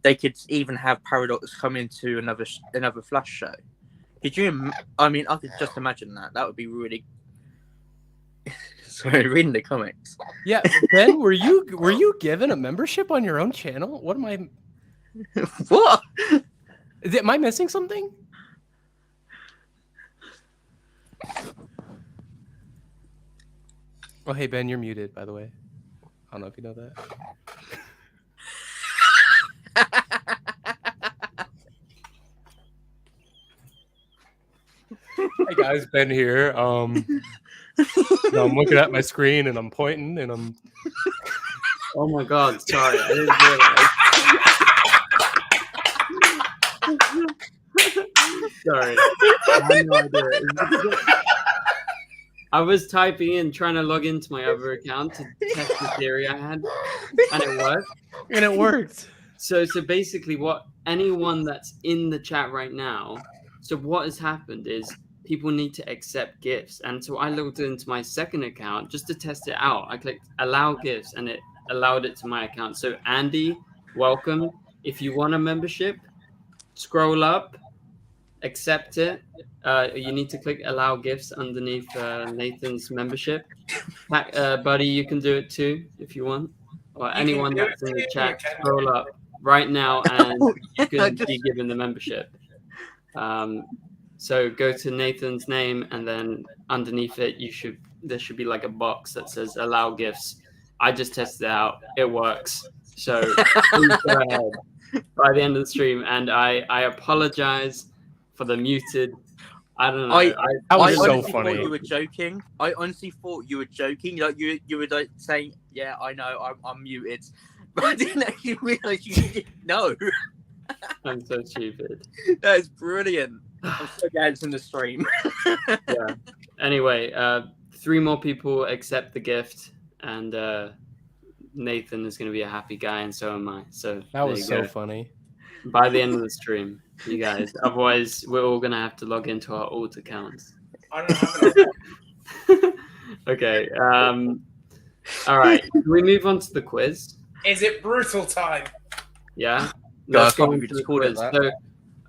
they could even have Paradox come into another Flash show. Could you? I mean, I could just imagine that. That would be really. Sorry, reading the comics. Yeah, Ben, were you given a membership on your own channel? What am I? What? Am I missing something? Oh, hey Ben, you're muted, by the way. I don't know if you know that. Hey guys, Ben here. I'm looking at my screen and I'm pointing and I'm. Oh my God! Sorry, I didn't realize. Sorry, I had no idea. I was typing in, trying to log into my other account to test the theory I had, and it worked. And it worked. So basically, what anyone that's in the chat right now. So what has happened is people need to accept gifts, and so I logged into my second account just to test it out. I clicked allow gifts, and it allowed it to my account. So Andy, welcome. If you want a membership, scroll up, accept it. You need to click allow gifts underneath Nathan's membership. Buddy, you can do it too if you want. Or anyone that's in the chat, scroll up right now and you can be given the membership. So go to Nathan's name and then underneath it there should be like a box that says allow gifts. I just tested it out. It works. So please go ahead by the end of the stream. And I apologize for the muted. I don't know. That was so honestly funny. Thought you were joking. I honestly thought you were joking. Like you were like saying, "Yeah, I know, I'm muted," but I didn't actually realize you didn't know. I'm so stupid. That is brilliant. I'm so glad it's in the stream. Yeah. Anyway, 3 more people accept the gift, and Nathan is going to be a happy guy, and so am I. So that was so funny. By the end of the stream, you guys. Otherwise, we're all going to have to log into our alt accounts. I don't have Okay. All right. Can we move on to the quiz? Is it brutal time? Yeah. No, Let's I go thought we into just the called it quiz. that.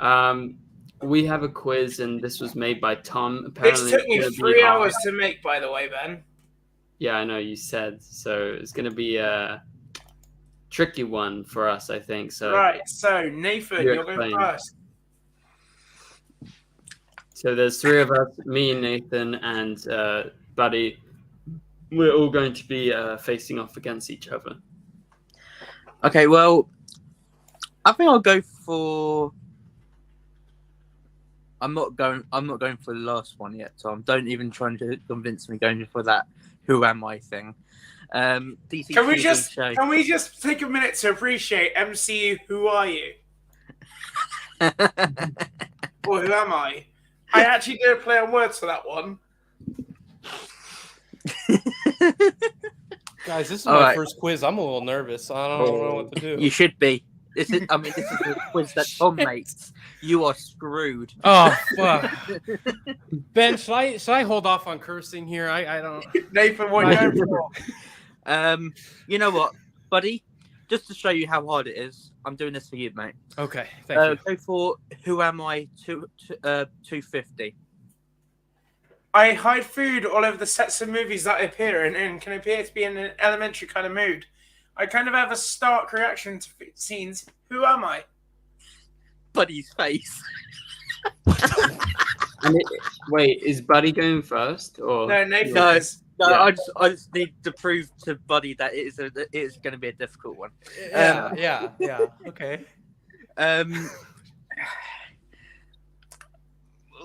So, we have a quiz, and this was made by Tom. Apparently, It took me it's gonna 3 be hard. hours to make, by the way, Ben. Yeah, I know you said. So it's going to be a tricky one for us, I think. So Right, so Nathan, you're going explain. first. So there's 3 of us, me, Nathan, and Buddy. We're all going to be facing off against each other. Okay, well, I think I'll go for. I'm not going for the last one yet, Tom. Don't even try to convince me going for that "Who am I" thing. DCTV show. Can we just take a minute to appreciate MCU? Who are you? Or who am I? I actually did a play on words for that one. Guys, this is All my right. first quiz. I'm a little nervous. I don't know what to do. You should be. This is the quiz that Tom makes. You are screwed. Oh fuck. Ben, should I hold off on cursing here? I don't. Nathan, what are you going for? You know what, buddy? Just to show you how hard it is, I'm doing this for you, mate. Okay, thank you. Go for "Who am I?" 250. I hide food all over the sets of movies that I appear in and can appear to be in an elementary kind of mood. I kind of have a stark reaction to scenes. Who am I? Buddy's face. Wait, is Buddy going first or No, Nathan No, is. no, Yeah. I just need to prove to Buddy that it is going to be a difficult one. Yeah. Okay.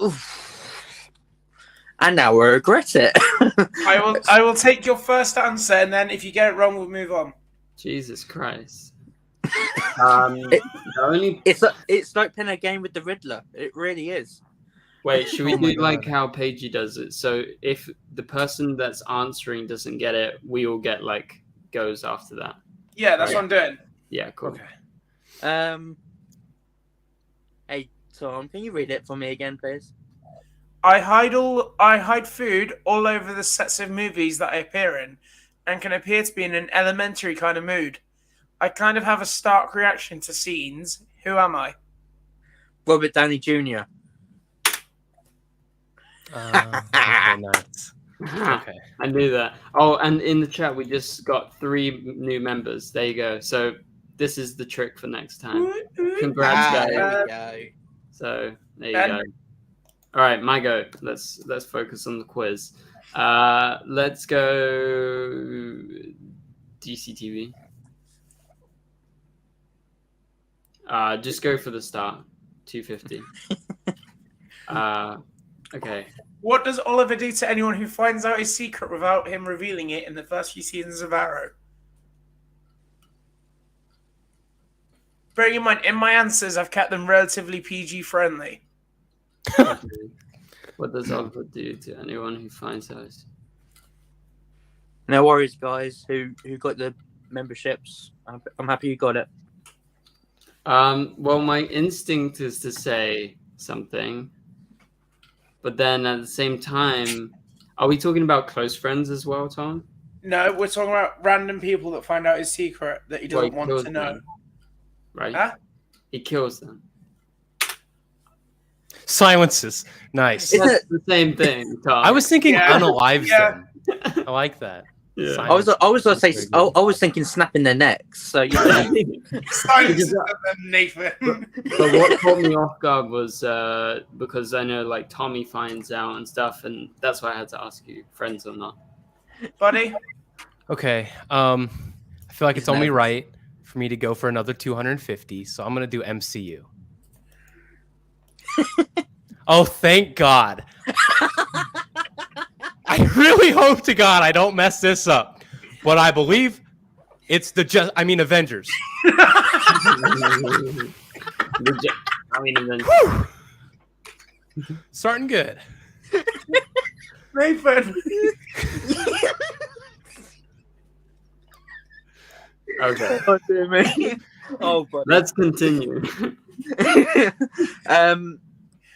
Oof. And now we regret it. I will take your first answer, and then if you get it wrong, we'll move on. Jesus Christ? The only It's like playing a game with the Riddler. It really is. Wait, should we Oh my do like God. how Paigey does it? So if the person that's answering doesn't get it, we all get like goes after that. Yeah, that's what I'm doing. Yeah, cool. Okay. Hey Tom, can you read it for me again, please? I hide food all over the sets of movies that I appear in, and can appear to be in an elementary kind of mood. I kind of have a stark reaction to scenes. Who am I? Robert Downey Jr. Okay, nice. Okay. I knew that. Oh, and in the chat, we just got 3 new members. There you go. So this is the trick for next time. Congrats, guys. There we go. So there you go. All right, my go. Let's focus on the quiz. Let's go DCTV. Just go for the start. 250. Okay. What does Oliver do to anyone who finds out his secret without him revealing it in the first few seasons of Arrow? Bearing in mind, in my answers, I've kept them relatively PG friendly. What does Oliver do to anyone who finds out? No worries, guys. Who got the memberships? I'm happy you got it. Well, my instinct is to say something, but then at the same time, are we talking about close friends as well, Tom? No, we're talking about random people that find out his secret that he doesn't want to know. Them, right? Huh? He kills them. Silences. Nice. Isn't That's the same thing, Tom. I was thinking Yeah. unalives Yeah. them. I like that. Yeah. I was gonna say That's very I was thinking snapping their necks. So you know. Silence Nathan. But what caught me off guard was because I know like Tommy finds out and stuff, and that's why I had to ask you, friends or not. Buddy? Okay. I feel like it's only nervous. right for me to go for another 250, so I'm gonna do MCU. Oh, thank God. I really hope to God I don't mess this up, but I believe it's Avengers. Starting good. Nathan. Okay, Oh, dear me. Oh, buddy. let's continue.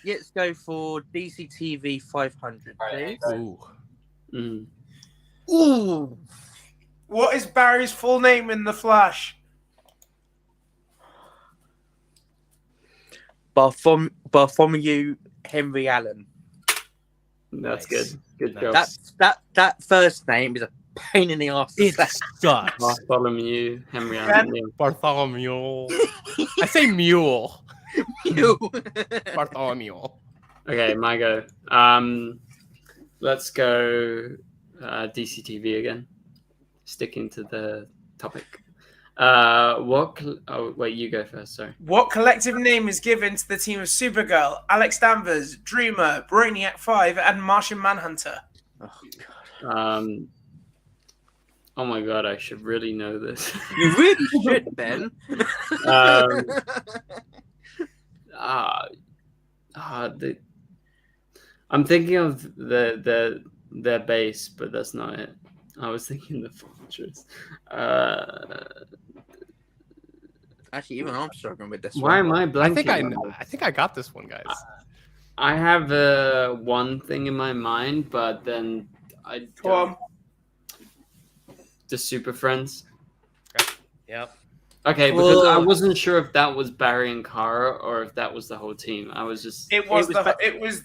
Let's go for DCTV 500, please. Ooh. Mm. Ooh. What is Barry's full name in The Flash? Bartholomew Henry Allen. That's Nice. good. Good Nice. job. That first name is a pain in the ass. to It say. sucks. Bartholomew, Henry Allen. Yeah. Bartholomew. I say mule. You. Bartholomew. Okay, my go. Let's go DCTV again. Sticking to the topic. Wait, you go first. Sorry. What collective name is given to the team of Supergirl, Alex Danvers, Dreamer, Brainiac 5, and Martian Manhunter? Oh my God, I should really know this. You really should, Ben. I'm thinking of their base, but that's not it. I was thinking the fortress. Actually, even I'm struggling with this one. Why am I I blanking? think I got this one, guys. I have one thing in my mind, but then I Go on. the Super Friends. Yep. Okay, because I Whoa. wasn't sure if that was Barry and Kara or if that was the whole team. I was just It was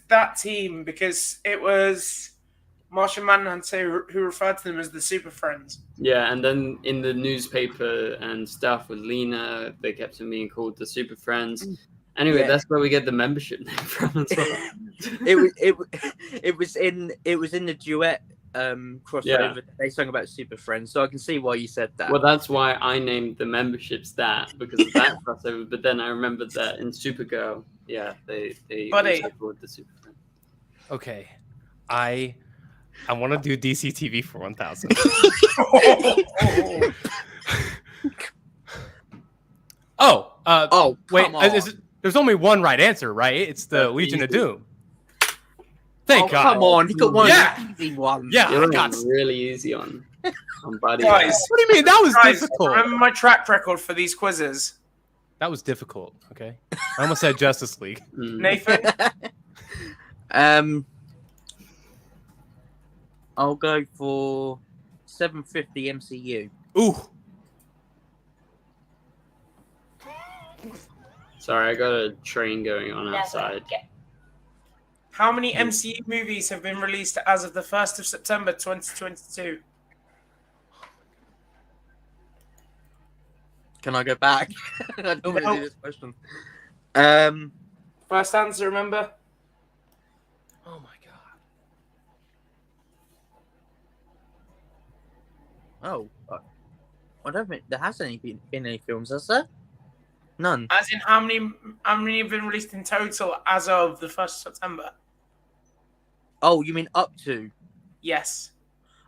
that team because it was Martian Manhunter who referred to them as the Super Friends. yeah. And then in the newspaper and stuff with Lena, they kept them being called the Super Friends. Anyway, Yeah. that's where we get the membership name from as well. it was in the duet crossover. Yeah. They sung about Super Friends, so I can see why you said that. Well, that's why I named the memberships that, because of that crossover. But then I remembered that in Supergirl, yeah, they Buddy. also called the Super Friends. Okay, I want to do DCTV for 1,000. Wait, come on. there's only one right answer, right? It's the Legion of Doom. Thank God. Come on, he got one Yeah. of the easy ones. Yeah. You're I got- really easy on Buddy. Guys, What do you mean? That was guys, difficult. remember my track record for these quizzes. That was difficult. Okay, I almost said Justice League. Mm. Nathan, I'll go for 750 MCU. Ooh, Sorry, I got a train going on outside. how many MCU movies have been released as of the 1st of September 2022? Can I go back? I don't want to No. do this question. First answer, remember? oh my God. Oh, I don't think there has been any films, has there? None. As in, how many have been released in total as of the 1st of September? Oh, you mean up to? Yes.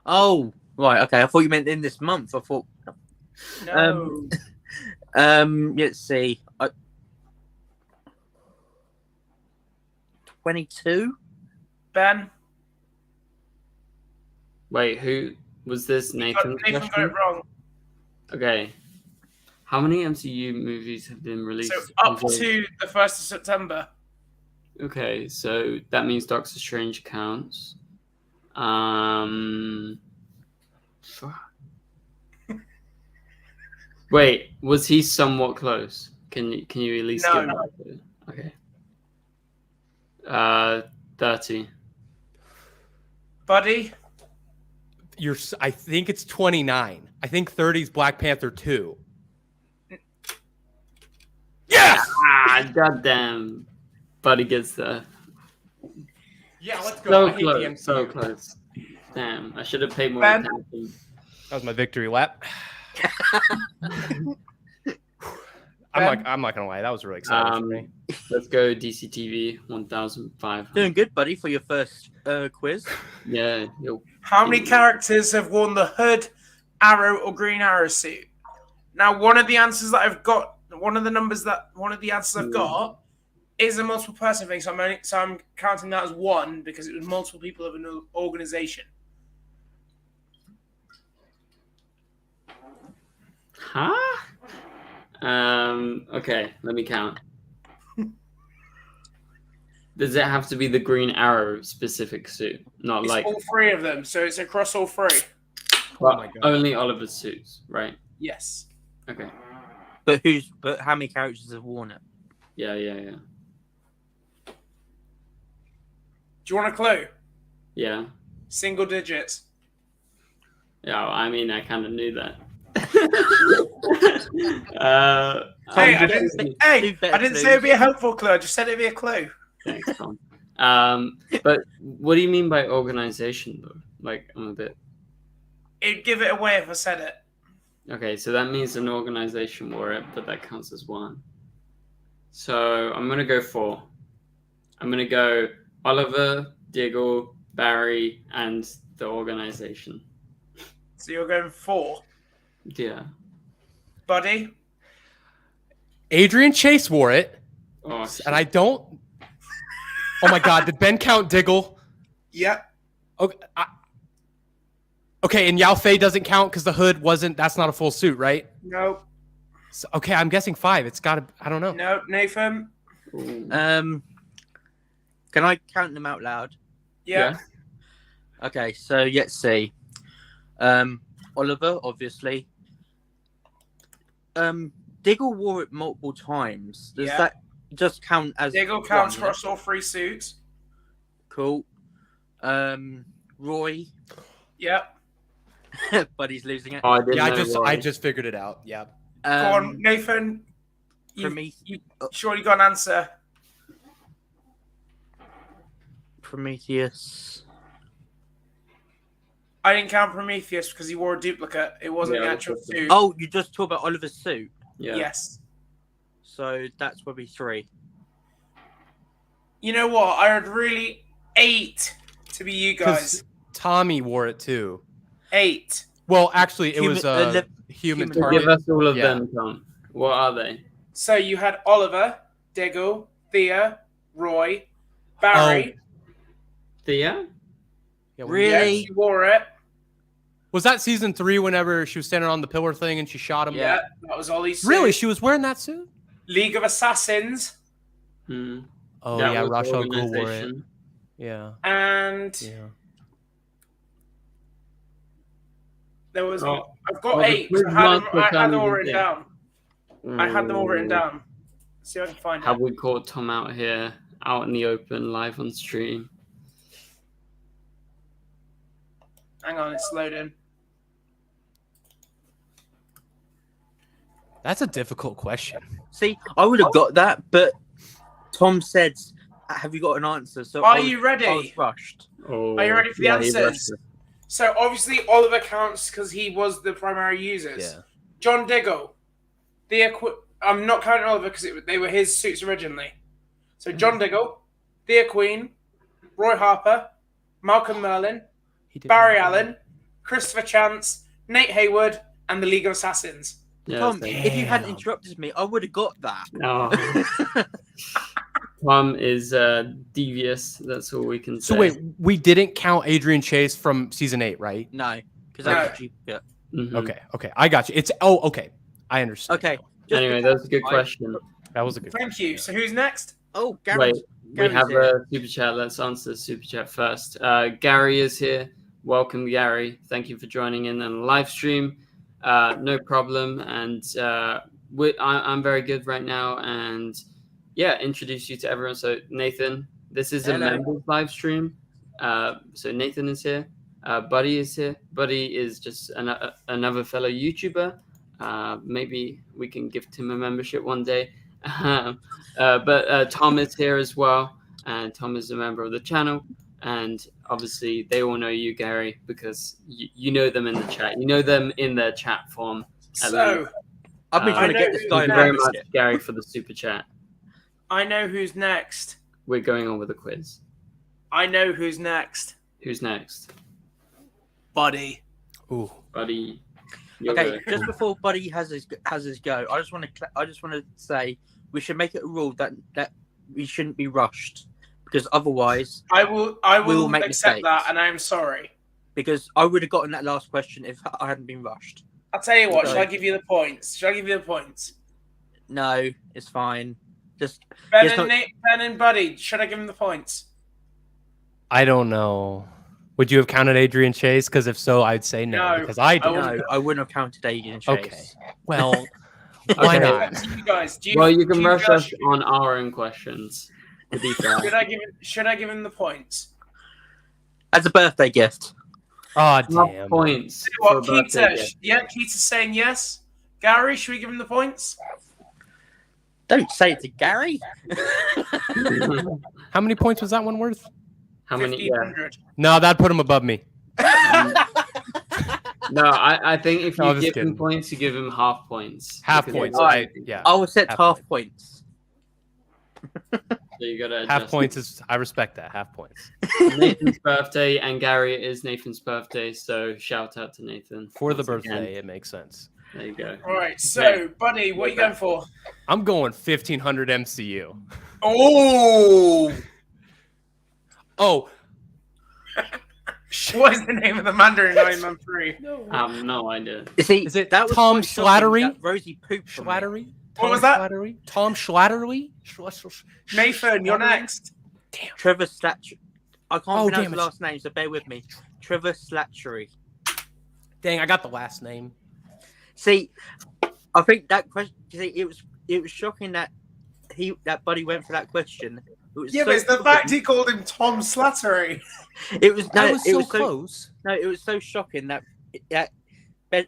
Oh, right. Okay, I thought you meant in this month. I thought. No. Let's see. 22. Ben? Wait, who was this? Nathan's Nathan got it question? wrong. Okay. How many MCU movies have been released? So up until- to the 1st of September. Okay, so that means Doctor Strange counts. Fuck. Wait, was he somewhat close? Can you at least No. give me? Okay. 30. Buddy? I think it's 29. I think 30 is Black Panther 2. Yes! Ah, goddamn. Buddy gets the Yeah, let's go. so I hate the close, MCU. so close. Damn, I should have paid more Ben? attention. That was my victory lap. I'm not gonna lie, that was really exciting for me. Let's go DCTV 1,500. Doing good, buddy, for your first quiz. Yeah, yo. How many characters have worn the Hood, Arrow, or Green Arrow suit? Now, one of the answers that I've got, one of the answers I've got is a multiple person thing. So I'm counting that as one because it was multiple people of an organization. Huh? Okay, let me count. Does it have to be the Green Arrow specific suit? Not It's like all three of them, so it's across all three. well, my God. only Oliver's suits, right? Yes. Okay. But how many characters have worn it? Yeah. Do you want a clue? Yeah. Single digits. Yeah, I mean, I kind of knew that. Hey, I do didn't better say clues. it'd be a helpful clue. I just said it'd be a clue. Thanks, Tom. But what do you mean by organization, though? Like, I'm a bit. It'd give it away if I said it. Okay, so that means an organization wore it, but that counts as one. So I'm gonna go 4. I'm gonna go Oliver, Diggle, Barry, and the organization. So you're going 4. Yeah. Buddy? Adrian Chase wore it, Oh, and I don't. Oh my God! Did Ben count Diggle? Yep. Okay, okay, and Yao Fei doesn't count because the hood wasn't. That's not a full suit, right? No. So, okay, I'm guessing 5. It's got to. I don't know. No, Nathan? Ooh. Can I count them out loud? Yeah. Okay, so let's see. Oliver, obviously. Diggle wore it multiple times. Does Yeah. that just count as Diggle counts one, yeah? across all 3 suits. Cool. Roy, Yep. but he's losing it. Oh, I didn't Yeah, know I Roy. just figured it out. Yeah. Go on, Nathan. You surely got an answer. Prometheus. I didn't count Prometheus because he wore a duplicate. It wasn't the actual suit. Oh, you just talked about Oliver's suit. Yeah. Yes. So that's probably 3. You know what? I would really 8 to be you guys. Tommy wore it too. 8. Well, actually, it Human- was human So target. give us all of Yeah. them, Tom. What are they? So you had Oliver, Diggle, Thea, Roy, Barry. Thea? Yeah, Really? Yeah, she wore it. Was that season 3 whenever she was standing on the pillar thing and she shot him? Yeah, that was Ollie's suit. Really? She was wearing that suit? League of Assassins. Hmm. Oh, That yeah, was Ra's the al Ghul wore it. organization. Yeah. And Yeah. there was... Oh, I've got well, the 8. quiz I had master them all can't written even down. I had them all written down. See if I can find Have it. we caught Tom out here, out in the open, live on stream? Hang on, it's loading. That's a difficult question. See, I would have got that, but Tom said, "Have you got an answer?" So Are I was- you ready? I was rushed. Oh, Are you ready for the he answers? rushed it. So obviously Oliver counts because he was the primary users. Yeah. John Diggle. I'm not counting Oliver because they were his suits originally. So John Diggle, Thea Queen, Roy Harper, Malcolm Merlin, He did Barry that. Allen, Christopher Chance, Nate Haywood, and the League of Assassins. Yeah, Tom, so- if you hadn't Damn. interrupted me, I would have got that. No. Tom is devious. That's all we can say. So wait, we didn't count Adrian Chase from season 8, right? No, because No. that's a duplicate. Mhm. Okay, I got you. It's okay, I understand. Okay. Anyway, that's a good I- question. That was a good. Thank you. So who's next? Oh, Gary. Wait, we Gary's have here. a super chat. Let's answer the super chat first. Gary is here. Welcome, Gary. Thank you for joining in on the live stream. No problem. And I'm very good right now. And yeah, introduce you to everyone. So Nathan, this is a Hello. members live stream. So Nathan is here. Buddy is here. Buddy is just another fellow YouTuber. Maybe we can gift him a membership one day. But Tom is here as well, and Tom is a member of the channel. And obviously, they all know you, Gary, because you know them in the chat. You know them in their chat form. at So least. I've been trying to I get know this who guy Thank a you very much, membership. Gary, for the super chat. I know who's next. We're going on with the quiz. I know who's next. Who's next? Buddy. Ooh, Buddy. you're Okay, the- just before Buddy has his go, I just want to say we should make it a rule that we shouldn't be rushed, because otherwise, I will will make accept mistakes. that, and I'm sorry. because I would have gotten that last question if I hadn't been rushed. I'll tell you what. Okay. Shall I give you the points? Shall I give you the points? No, it's fine. Just Ben Yes, and no- Nate, Ben and Buddy. Should I give them the points? I don't know. Would you have counted Adrian Chase? Because if so, I'd say no, No, because I I did. wouldn't. no, I wouldn't have counted Adrian Chase. Okay. Well, why Okay. not? You guys, Well, you can do rush guys- us on our own questions. To be fair. Should I give him the points? As a birthday gift. Oh Enough damn. points. What, for a birthday Keita? gift. Yeah, Keita's saying yes. Gary, should we give him the points? Don't say it to Gary. How many points was that one worth? How many? Yeah. 1,500. No, that'd put him above me. No, I think if No, you I'm just give him kidding. points, you give him half points. Half Because points. it's- Yeah. I will set Half half points. So you gotta Half adjust points is. I respect that. Half points Nathan's birthday, and Gary it is Nathan's birthday, so shout out to Nathan for the once again. birthday. It makes sense. There you go. All right, so Okay. Buddy, what are you going for? I'm going 1500 MCU. Oh, Oh, what is the name of the Mandarin 913? No idea. You see, Is it that was Tom quite shocking Slattery? that Rosie pooped from me. Schlattery. What was that? Schlattery? Tom Schlatterly. Nathan, you're next. Trevor Slattery. I can't Oh, pronounce damn the it. last name, so bear with me. Trevor Slattery. Dang, I got the last name. See, I think that question. See, it was shocking that Buddy went for that question. It was Yeah, so but it's the shocking. fact he called him Tom Slattery. It was no, I was it so was so close. no, it was so shocking that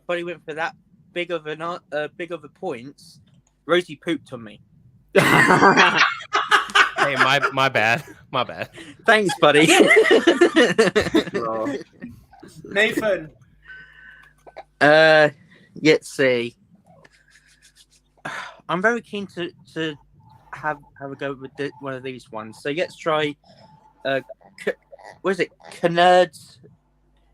Buddy went for that big of a points Rosie pooped on me. Hey, my bad. My bad. Thanks, buddy. Oh. Nathan. Let's see. I'm very keen to have a go with one of these ones. So let's try. What is it? Nerds.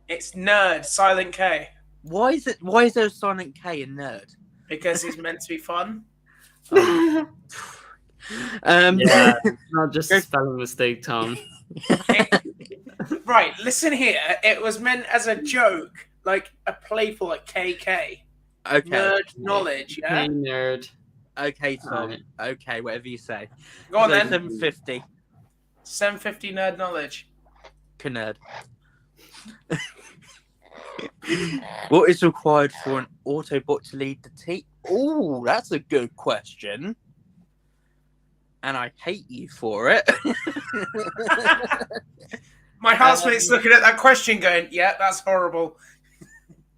It's Nerd, silent K. Why is there a silent K in nerd? Because it's meant to be fun. Yeah, it's not just a spelling mistake, Tom. Right, listen here. It was meant as a joke, like a playful, like KK. Okay. Nerd knowledge, yeah? Hey, nerd. Okay, Tom. Right. Okay, whatever you say. Go on So then. 750. 750 nerd knowledge. Nerd. What is required for an Autobot to lead the team? Oh, that's a good question. And I hate you for it. My housemate's looking at that question going, yeah, that's horrible.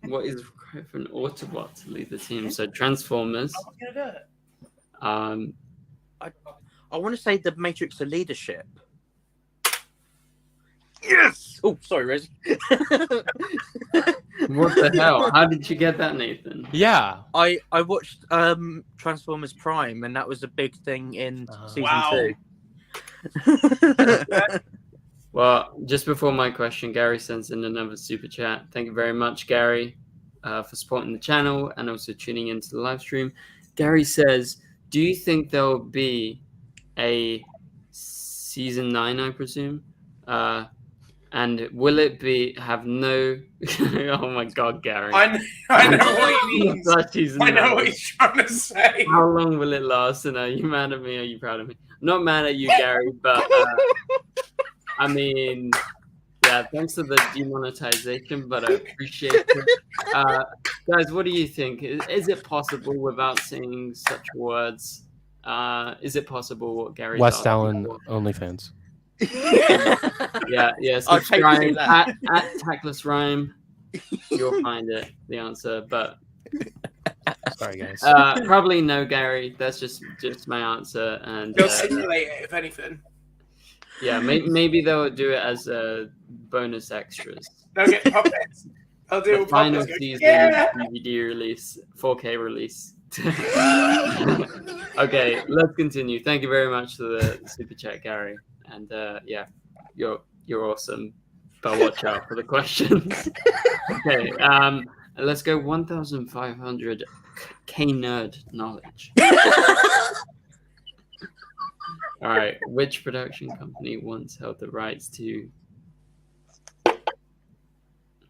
What is required for an Autobot to lead the team? So Transformers. How am I gonna do it? I want to say the Matrix of Leadership. Yes! Oh, sorry, Rez. What the hell? How did you get that, Nathan? Yeah. I watched Transformers Prime, and that was a big thing in season Wow. 2. Well, just before my question, Gary sends in another super chat. Thank you very much, Gary, for supporting the channel and also tuning into the live stream. Gary says, do you think there'll be a season 9, I presume? And will it have no... Oh my God, Gary. I know what he means. I know what he's trying to say. How long will it last? And are you mad at me? Or are you proud of me? I'm not mad at you, Gary, but I mean, yeah, thanks for the demonetization, but I appreciate it. Guys, what do you think? Is it possible without saying such words? Is it possible what Gary's West asking Allen for? OnlyFans. Yeah, subscribe at Tactless Rhyme. You'll find it, the answer. But Sorry, guys. probably no, Gary. That's just my answer. And They'll simulate it, if anything. yeah, maybe they'll do it as a bonus extras. They'll get puppets. They'll do The final puppets. season Yeah. DVD release, 4K release. Okay, let's continue. Thank you very much for the super chat, Gary. And yeah, you're awesome. But watch out for the questions. Okay, let's go 1,500 K nerd knowledge. All right, which production company once held the rights to?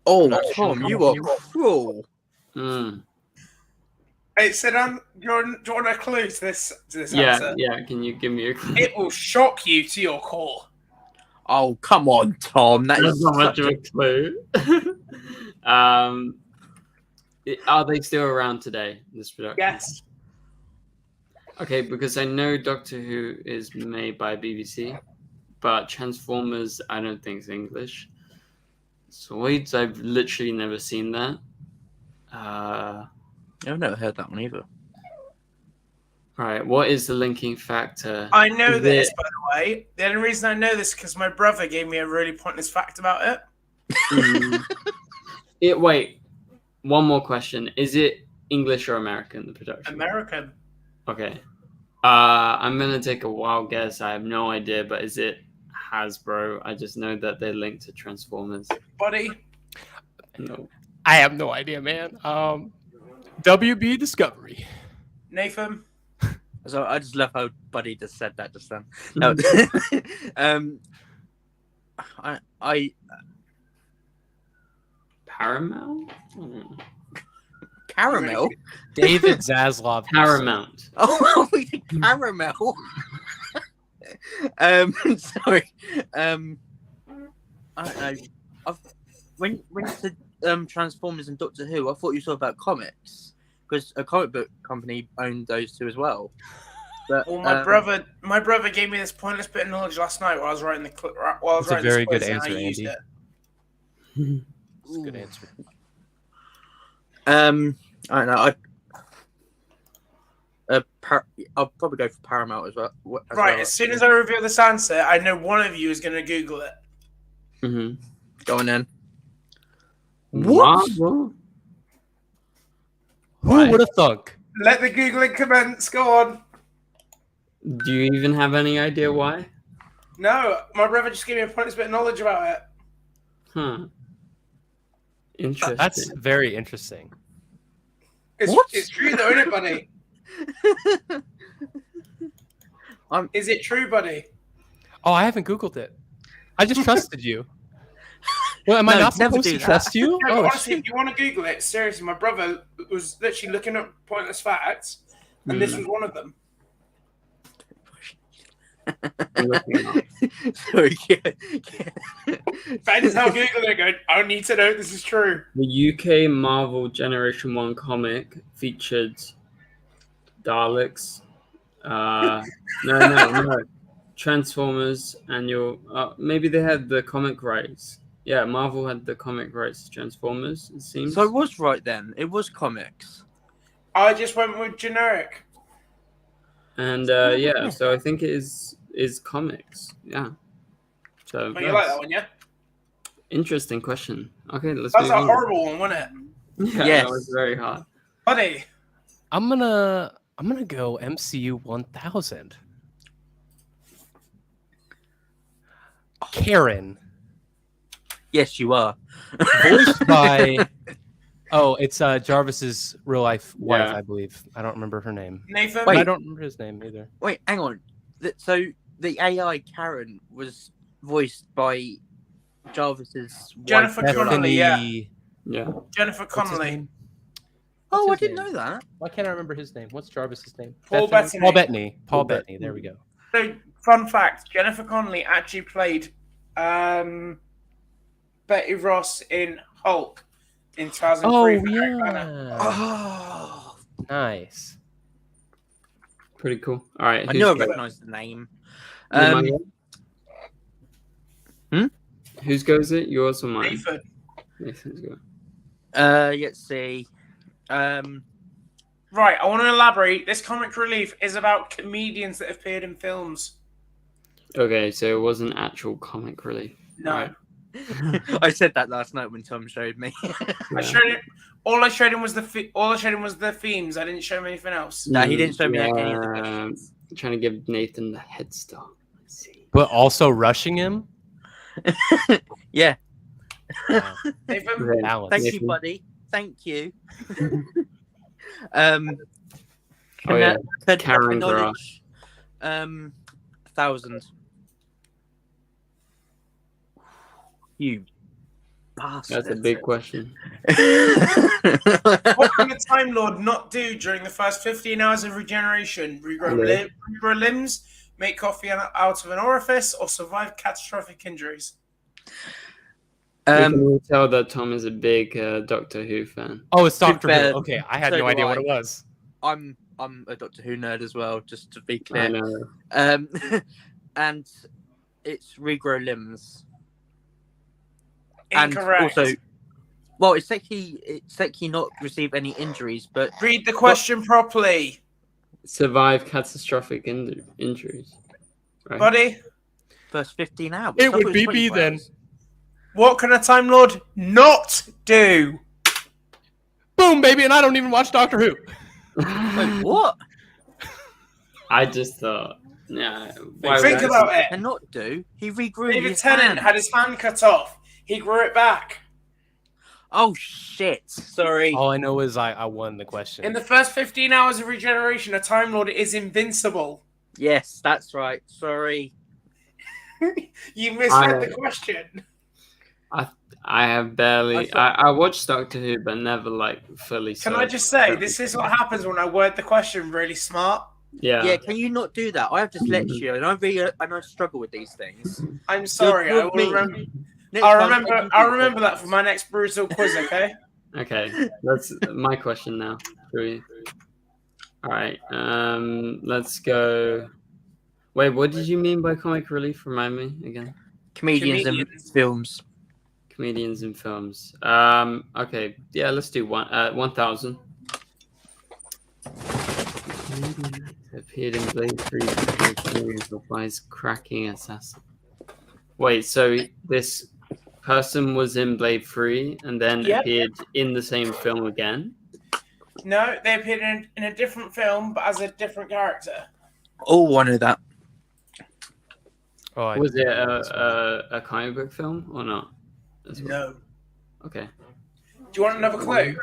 Oh, Tom, you are cruel. Hey, sit down. Do you want a clue to this Yeah, answer? yeah. Can you give me a clue? It will shock you to your core. Oh, come on, Tom. That That's is not much such of a clue. Are they still around today? This production? Yes. Okay, because I know Doctor Who is made by BBC, but Transformers I don't think is English. Zoids, I've literally never seen that. I've never heard that one either. Right, what is the linking factor? I know Is this, it- by the way. The only reason I know this is because my brother gave me a really pointless fact about it. Wait, one more question. Is it English or American, the production? American. Okay. I'm going to take a wild guess. I have no idea, but is it Hasbro? I just know that they're linked to Transformers. Buddy. No. I have no idea, man. WB Discovery. Nathan. So I just love how Buddy just said that just then. No. I Paramount? Caramel. David Zaslav. Paramount. Oh, caramel. Sorry. When you said Transformers and Doctor Who, I thought you were talking about comics because a comic book company owned those two as well. But Well, my brother gave me this pointless bit of knowledge last night while I was writing the That's a very good quiz, and answer, I used Andy. it. That's a good answer. I don't know. I'll probably go for Paramount as well. Right, as soon as I reveal this answer, I know one of you is going to Google it. Mm-hmm. Go on then. What? Who Why? would have thunk? Let the Googling commence. Go on. Do you even have any idea why? No, my brother just gave me a pointless bit of knowledge about it. Huh. Interesting. That's very interesting. It's true though, isn't it, buddy? Is it true, buddy? Oh, I haven't Googled it. I just trusted you. Well, am I not supposed to trust you? No, Oh, honestly, if you want to Google it, seriously, my brother was literally looking up pointless facts, and this was one of them. Sorry, That is how Google it going. I need to know if this is true. The UK Marvel Generation 1 comic featured Daleks. No. Transformers annual. Maybe they had the comic rights. Yeah, Marvel had the comic rights to Transformers, it seems. So I was right then. It was comics. I just went with generic. And yeah, so I think it is comics. Yeah. So But you like that one, yeah? interesting question. Okay, let's That's move a on. horrible one, wasn't it? Yeah, Yes. that was very hard. Buddy. I'm gonna go MCU 1000. Karen, Yes, you are. voiced by. Oh, it's Jarvis's real life wife, Yeah. I believe. I don't remember her name. Nathan. Wait. I don't remember his name either. Wait, hang on. So the AI Karen was voiced by Jarvis's Jennifer wife. Connelly, yeah. Yeah. Jennifer What's his Connelly. name? Oh, I What's his didn't name? know that. Why can't I remember his name? What's Jarvis's name? Paul Bethany? Bettany. Paul Bettany. Paul Paul Bettany. There we go. So, fun fact: Jennifer Connelly actually played Betty Ross in Hulk in 2003. Oh for Eric Bana. yeah. Oh, Nice. Pretty cool. All right. I who's know I go? recognise the name. Mine go? Hmm? Whose goes it? Yours or mine? Nathan. Nathan's go. Let's see. Right, I want to elaborate. This comic relief is about comedians that have appeared in films. Okay, so it wasn't actual comic relief. No. Right. I said that last night when Tom showed me. I showed it. All I showed him was the themes. I didn't show him anything else. No, he didn't show me any of the questions. Trying to give Nathan the head start. Let's see. But also rushing him. Yeah. Wow. Nathan, Okay. Balance. Thank Nathan. you, buddy. Thank you. Oh yeah. could Karen acknowledge 1,000. You bastard. That's a big question. what can a Time Lord not do during the first 15 hours of regeneration? Regrow limbs, make coffee out of an orifice, or survive catastrophic injuries? We can tell that Tom is a big Doctor Who fan. Oh, it's Doctor fair, Who. Okay, I had so no do idea I. what it was. I'm a Doctor Who nerd as well, just to be I clear. know. And it's regrow limbs. Incorrect. And also, well, it's like he not receive any injuries, but Read the question properly, Survive catastrophic injuries. Right? buddy. first 15 hours. It I thought would was be 24 B then. hours. What can a Time Lord not do? Boom, baby, and I don't even watch Doctor Who. Wait, what? I just thought, yeah. why Think would I- about it. And not do. He regrew David his Tennant hand. had his hand cut off. He grew it back. Oh shit! Sorry. All I know is I won the question. In the first 15 hours of regeneration, a Time Lord is invincible. Yes, that's right. Sorry. You misread the question. I have barely. I watched Doctor Who, but never like fully. Can I just say, this is what happens when I word the question really smart. Yeah. Yeah, can you not do that? I have dyslexia, and I struggle with these things. I'm sorry. You're I will me. remember. Next I'll time, remember. can you I'll do remember that? that for my next brutal quiz. Okay. Okay, that's my question now. All right. Let's go. Wait, what did you mean by comic relief? Remind me again. Comedians and films. Comedians in films. Okay, yeah, let's do 1,000. Appeared in Blade 3 series of Wise Cracking Assassin. Wait, so this person was in Blade 3 and then appeared in the same film again? No, they appeared in a different film, but as a different character. Oh, one of that. Oh, Was it a comic book film or not? No. Okay. Do you want another clue?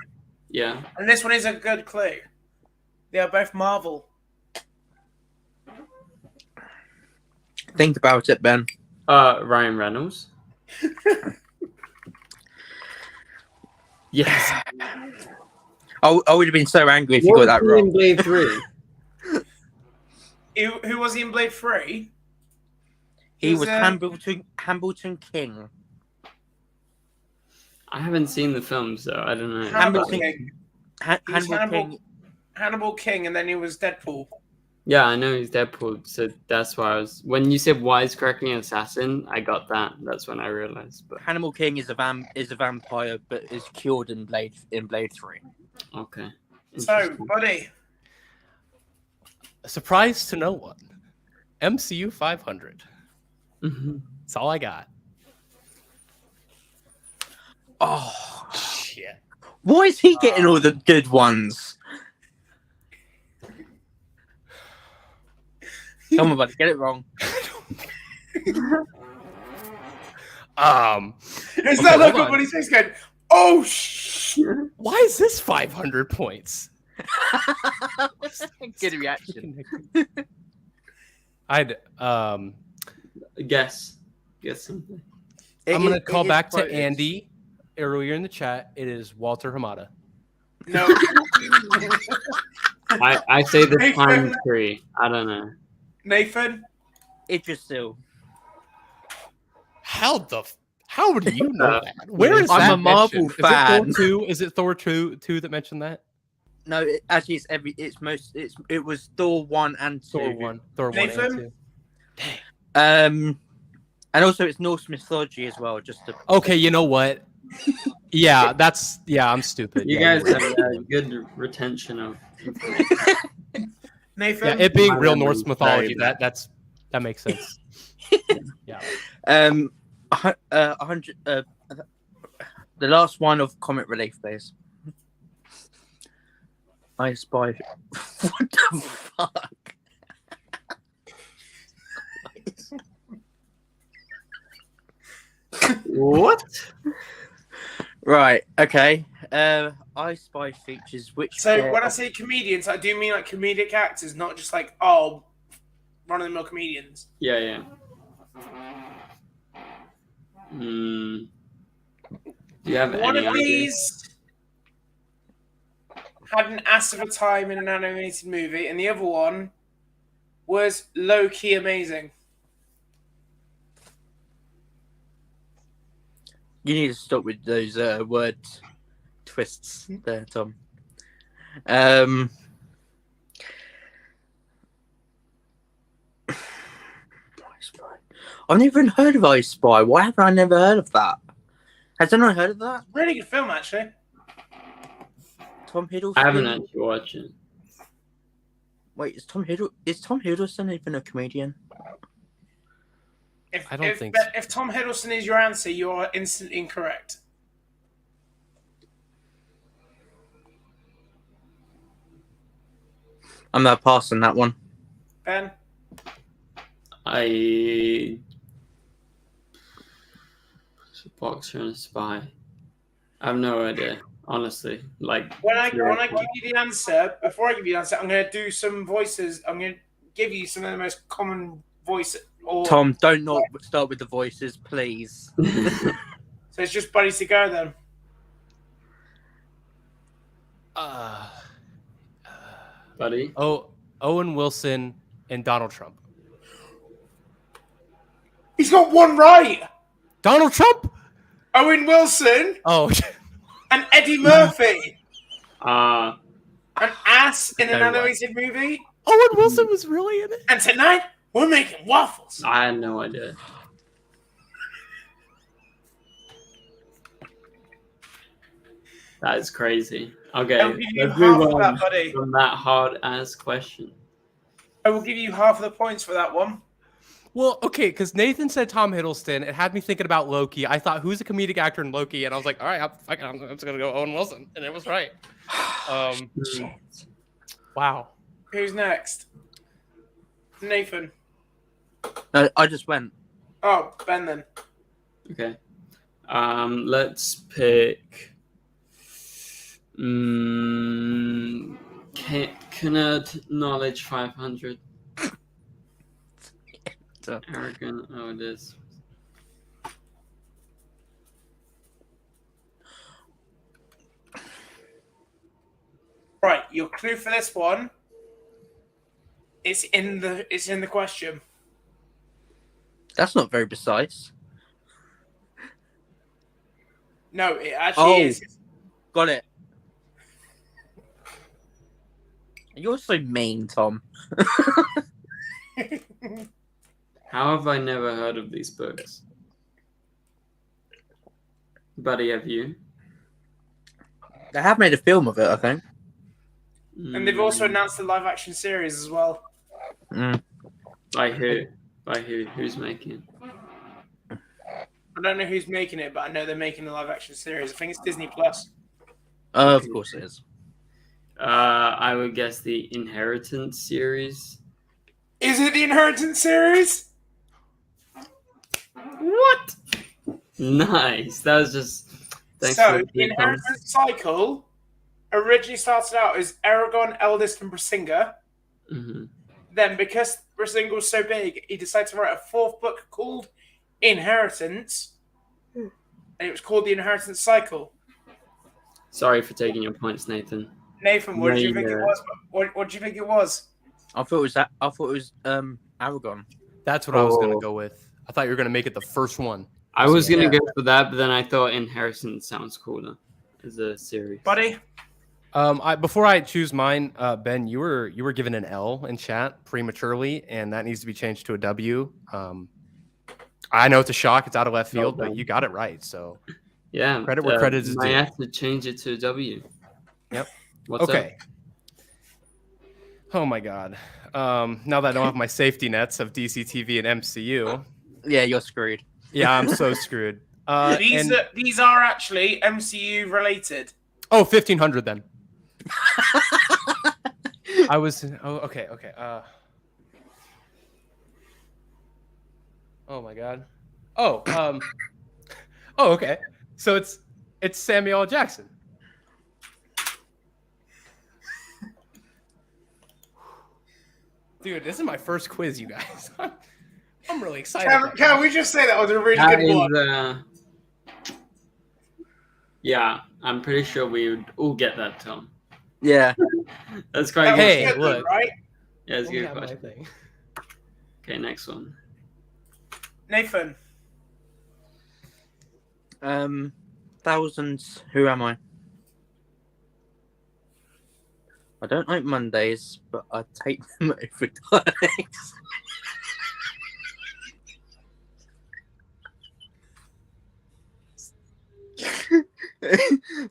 Yeah. And this one is a good clue. They are both Marvel. Think about it, Ben. Ryan Reynolds. Yes. I would have been so angry if you got that wrong. In Blade 3? Who was he in Blade 3? He was Hambleton King. I haven't seen the film, so I don't know. Hannibal King. King. Hannibal King, and then he was Deadpool. Yeah, I know he's Deadpool, so that's why I was. When you said wisecracking assassin, I got that. That's when I realized. But Hannibal King is a vampire, but is cured in Blade 3. okay. So, buddy, A surprise to no one. MCU 500. Mm-hmm. That's all I got. Oh, Shit. why is he getting all the good ones? Come on, buddy, get it wrong. it's Okay, not like hold on. what he's saying. Going, oh shit! Why is this 500 points? Good reaction. I'd Guess something. I'm gonna call back to Andy earlier in the chat. It is Walter Hamada. No, I say the time tree. I don't know. Nathan. Idrisil. How do you know that? Where is I'm that a Marvel mentioned? fan. Is it Thor 2 that mentioned that? No, actually, it was Thor 1 and 2. Thor 1 Nathan? and 2. And also it's Norse mythology as well. Just to... Okay, you know what? Yeah, I'm stupid. You Yeah, guys you're have right. a good retention of information. Nathan. Yeah, it being My real memory's Norse mythology, very bad. that makes sense. Yeah. 100. The last one of Comic Relief, please. I Spy. What the fuck? What? Right. Okay. I Spy features which. So when I say comedians, I do mean like comedic actors, not just like run-of-the-mill comedians. Yeah. Do you have One any of idea? these had an ass of a time in an animated movie, and the other one was low-key amazing. You need to stop with those word twists there, Tom. I've never even heard of I Spy. Why haven't I never heard of that? Has anyone heard of that? Really good film, actually. Tom Hiddleston. I haven't actually watched it. Wait, is Tom Hiddleston even a comedian? If, I don't if, think so. If Tom Hiddleston is your answer, you are instantly incorrect. I'm not passing that one. Ben? A boxer and a spy. I have no idea, honestly. Like When I give you the answer, before I give you the answer, I'm going to do some voices. I'm going to give you some of the most common voices. Tom, don't not start with the voices, please. So it's just Buddy to go then. buddy. Oh, Owen Wilson and Donald Trump. He's got one right. Donald Trump? Owen Wilson Oh, and Eddie Murphy. Uh An ass in an No way. animated movie. Owen Wilson was really in it? And tonight, we're making waffles. I had no idea. That is crazy. Okay, I'll give you let's half move of on that, buddy. from that hard-ass question. I will give you half of the points for that one. Well, okay, because Nathan said Tom Hiddleston. It had me thinking about Loki. I thought, who's a comedic actor in Loki? And I was like, all right, I'm just going to go Owen Wilson. And it was right. Shit. Wow. Who's next? Nathan. No, I just went. Oh, Ben then. Okay. Let's pick. Kennard Knowledge 500. Arrogant. Oh, it is. Right, your clue for this one. It's in the question. That's not very precise. No, it actually is. Got it. You're so mean, Tom. How have I never heard of these books? Buddy, have you? They have made a film of it, I think. And they've also announced the live action series as well. By who? By who? Who's making it? I don't know who's making it, but I know they're making the live action series. I think it's Disney Plus. Of course it is. I would guess the Inheritance series. Is it the Inheritance series? What? Nice. That was just. Thanks So, for the Inheritance cycle originally started out as Aragon, Eldest, and Brasinga. Mm-hmm. Then, because Brasinga was so big, he decided to write a fourth book called Inheritance. And it was called the Inheritance Cycle. Sorry for taking your points, Nathan. Nathan, what did you think it was? What did you think it was? I thought it was Aragon. That's what I was going to go with. I thought you were going to make it the first one. I was going to go for that, but then I thought Inheritance sounds cooler as a series. Buddy? Before I choose mine, Ben, you were given an L in chat prematurely, and that needs to be changed to a W. I know it's a shock; it's out of left field, but you got it right. So, yeah, credit where credit is due. I have to change it to a W. Yep. What's okay. Oh my God! Now that I don't have my safety nets of DCTV and MCU, yeah, you're screwed. Yeah, I'm so screwed. These are actually MCU related. Oh, 1500 then. I was okay. Oh my God. Oh, okay. So it's Samuel L. Jackson. Dude, this is my first quiz, you guys. I'm really excited. Can we just say that was a really good one? Yeah, I'm pretty sure we would all get that, Tom. Yeah. That's quite Hey, good, look. right? Yeah, it's a good question. Okay, next one. Nathan. Thousands. Who am I? I don't like Mondays, but I take them over Daleks.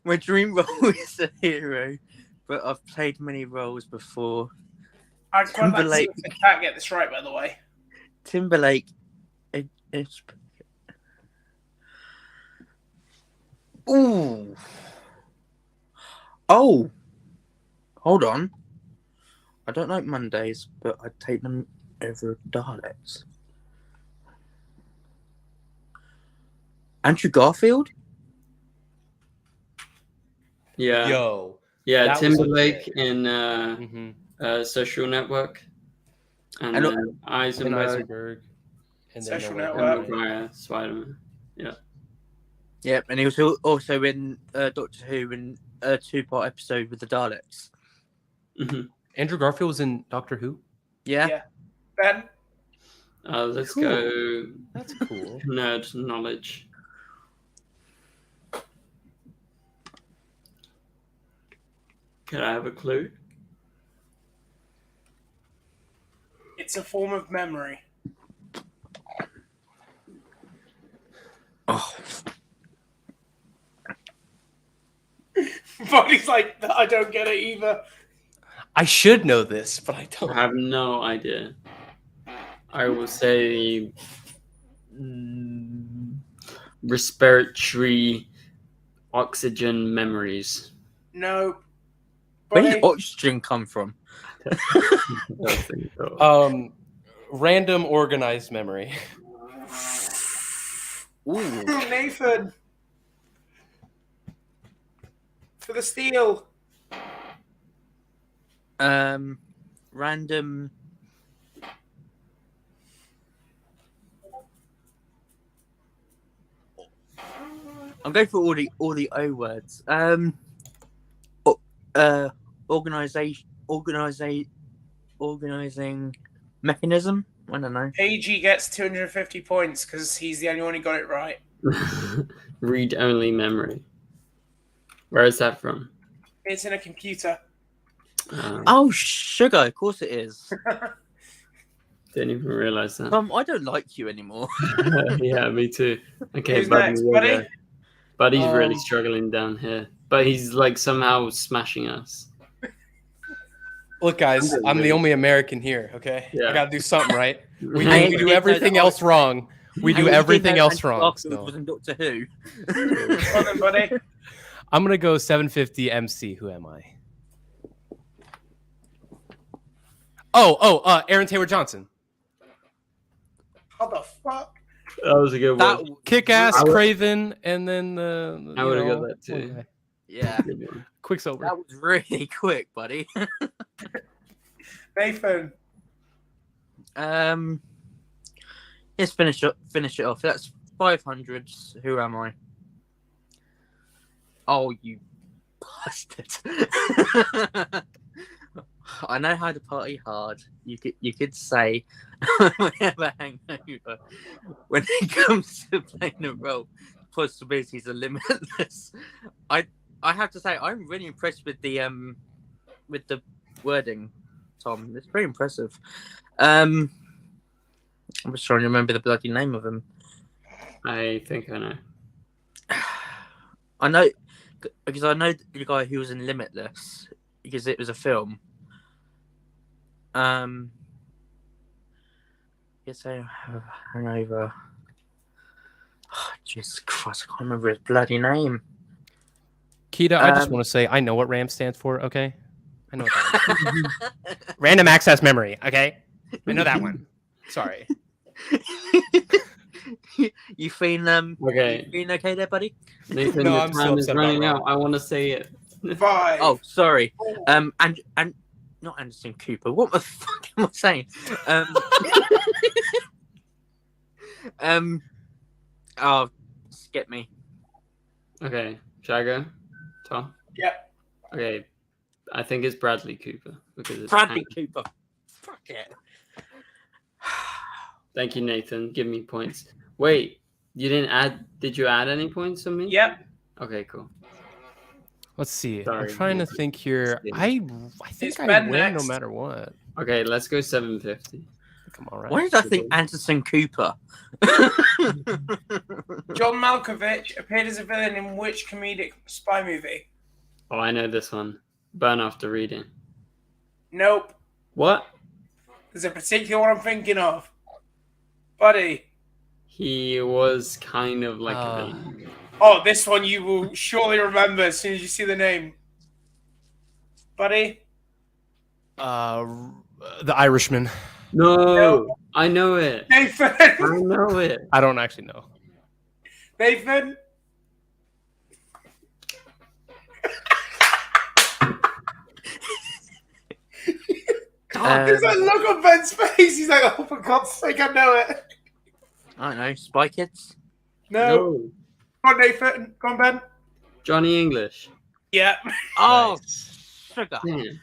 My dream role is a hero, but I've played many roles before. I can't get this right, by the way. Timberlake. Ooh. Oh. Hold on. I don't like Mondays, but I take them over Daleks. Andrew Garfield? Yeah. Yo. Yeah, Timberlake in Social Network. And then Eisenberg. And Social then Network. Maguire, Spider-Man. Yeah. Yep, and he was also in Doctor Who in a 2-part episode with the Daleks. Mm-hmm. Andrew Garfield was in Doctor Who? Yeah. Ben? Let's Cool. go. That's cool. Nerd knowledge. Can I have a clue? It's a form of memory. Oh. Buddy's like, I don't get it either. I should know this, but I I don't. have no idea. I will say respiratory oxygen memories. No. Where Buddy, did oxygen come from? Random organized memory. Ooh. Nathan. For the steal. Random. I'm going for all the O words. Organizing mechanism. I don't know. AG gets 250 points because he's the only one who got it right. Read-only memory. Where is that from? It's in a computer. Oh, sugar! Of course it is. Didn't even realize that. I don't like you anymore. Yeah, me too. Okay, Who's next, buddy? Buddy's really struggling down here, but he's like somehow smashing us. Look, guys, I'm the only American here. Okay, Yeah. I gotta do something right. We Hey, do hey, everything no, else wrong. We do everything else wrong. Garfield was in Doctor Who. Come on then, buddy. I'm gonna go 750 MC. Who am I? Aaron Taylor Johnson. How the fuck? That was a good one. Kick-Ass, I would- Craven, and then the. I would have got that too. Okay. Yeah, Good one. Quicksilver. that was really quick, buddy. Nathan. Let's finish it off. That's 500. Who am I? Oh, you bastard! I know how to party hard. You could say we have a hangover. When it comes to playing a role, possibilities are limitless. I have to say I'm really impressed with the wording, Tom. It's very impressive. I'm just trying to remember the bloody name of him. I think I know. I know because I know the guy who was in Limitless because it was a film. Yes, I have hangover. Oh, Jesus Christ, I can't remember his bloody name. Keita, I just want to say I know what RAM stands for. Okay, I know what that is. Random access memory. Okay, I know that one. Sorry. You feeling Okay. You feeling okay there, buddy? Nathan, No, your I'm so time is upset about running Rob. out. I want to say it. 5. Oh, sorry. And not Anderson Cooper. What the fuck am I saying? Oh, skip me. Okay, shall I go? Tom? Yep. Okay, I think it's Bradley Cooper because it's Bradley Cooper. Fuck it. Thank you, Nathan. Give me points. Wait, you didn't add? Did you add any points on me? Yep. Okay, cool. Let's see. Sorry. I'm trying to think here. I think It's I Ben win next. no matter what. Okay, let's go 750. Come on, right? Why did I think Anderson Cooper? John Malkovich appeared as a villain in which comedic spy movie? Oh, I know this one. Burn After Reading. Nope. What? There's a particular one I'm thinking of. Buddy. He was kind of like a villain. Oh, this one you will surely remember as soon as you see the name. Buddy? The Irishman. No, I know it. Nathan! I know it. I don't actually know. Nathan? There's that look on Ben's face. He's like, oh, for God's sake, I know it. I don't know. Spy Kids? No. Come on, Nathan. Come on, Ben. Johnny English. Yeah. Oh, sugar. Damn.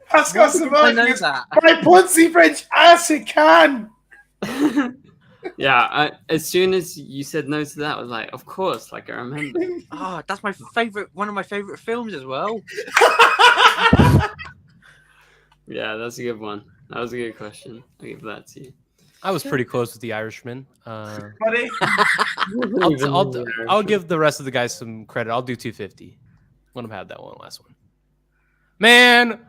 Pascal I know Simone is that. my Ponzi French acid can. Yeah, as soon as you said no to that, I was like, of course, like I remember. Oh, that's my favorite. One of my favorite films as well. Yeah, that's a good one. That was a good question. I'll give that to you. I was pretty close with the Irishman. Buddy. I'll give the rest of the guys some credit. I'll do 250. Wouldn't have had that one last one. Man,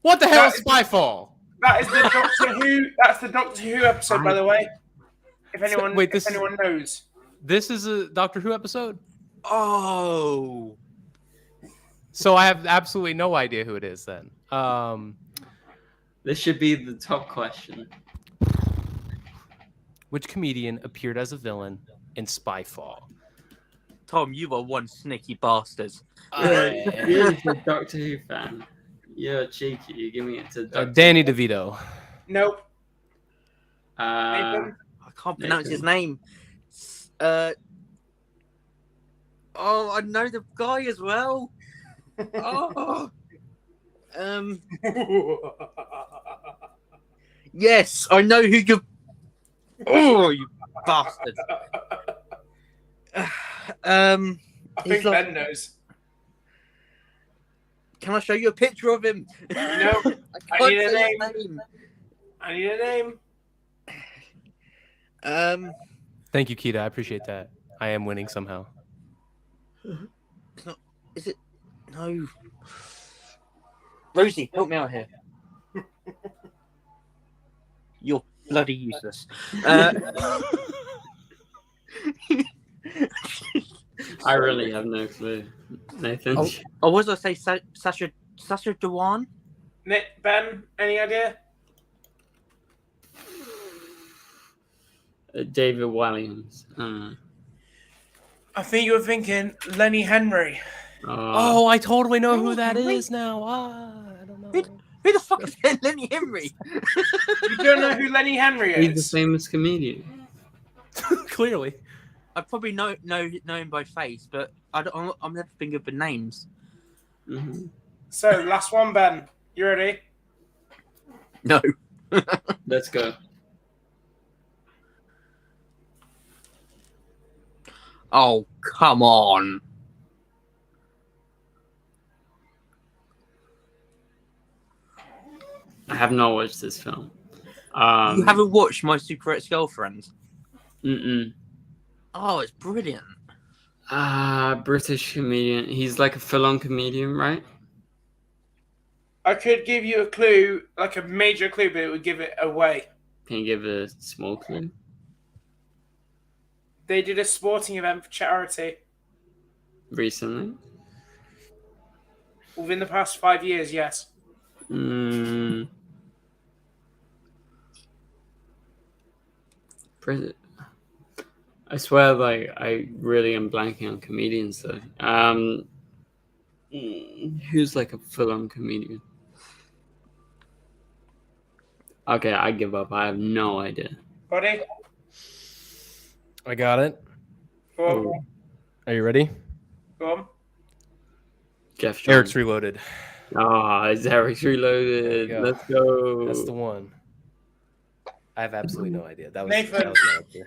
what the hell is Spyfall? That is the Doctor Who. That's the Doctor Who episode, by the way. If anyone, anyone knows, this is a Doctor Who episode. Oh, so I have absolutely no idea who it is then. This should be the top question. Which comedian appeared as a villain in Spyfall? Tom, you are one sneaky bastard. You're a Doctor Who fan. You're cheeky. You're giving it to Danny DeVito. Nope. I can't pronounce his name. Oh, I know the guy as well. Oh. Yes, I know who you. Oh, you bastard. I think Ben knows. Can I show you a picture of him? No. I need a name. I need a name. Thank you, Keita. I appreciate that. I am winning somehow. Is it? No. Rosie, help me out here. You're bloody useless. I really have no clue. Nathan? Oh, what did I say? Sasha Dewan? Nick, Ben, any idea? David Williams. I think you were thinking Lenny Henry. Oh, I totally know who that is now. I don't know. Who the fuck is Lenny Henry? You don't know who Lenny Henry is? He's a famous comedian. Clearly. I probably know him by face, but I'm never been good with names. Mm-hmm. So, last one, Ben. You ready? No. Let's go. Oh, come on. I have not watched this film. You haven't watched My Super Ex-Girlfriend? Mm-mm. Oh, it's brilliant. British comedian. He's like a full-on comedian, right? I could give you a clue, like a major clue, but it would give it away. Can you give a small clue? They did a sporting event for charity. Recently? Within the past 5 years, yes. I swear, like, I really am blanking on comedians, though. Who's like a full-on comedian? Okay, I give up. I have no idea. Buddy? I got it. Go on. Are you ready? Go on. Jeff Jones. Eric's Reloaded. It's Eric's Reloaded. Let's go. That's the one. I have absolutely no idea. That was Nathan. my idea.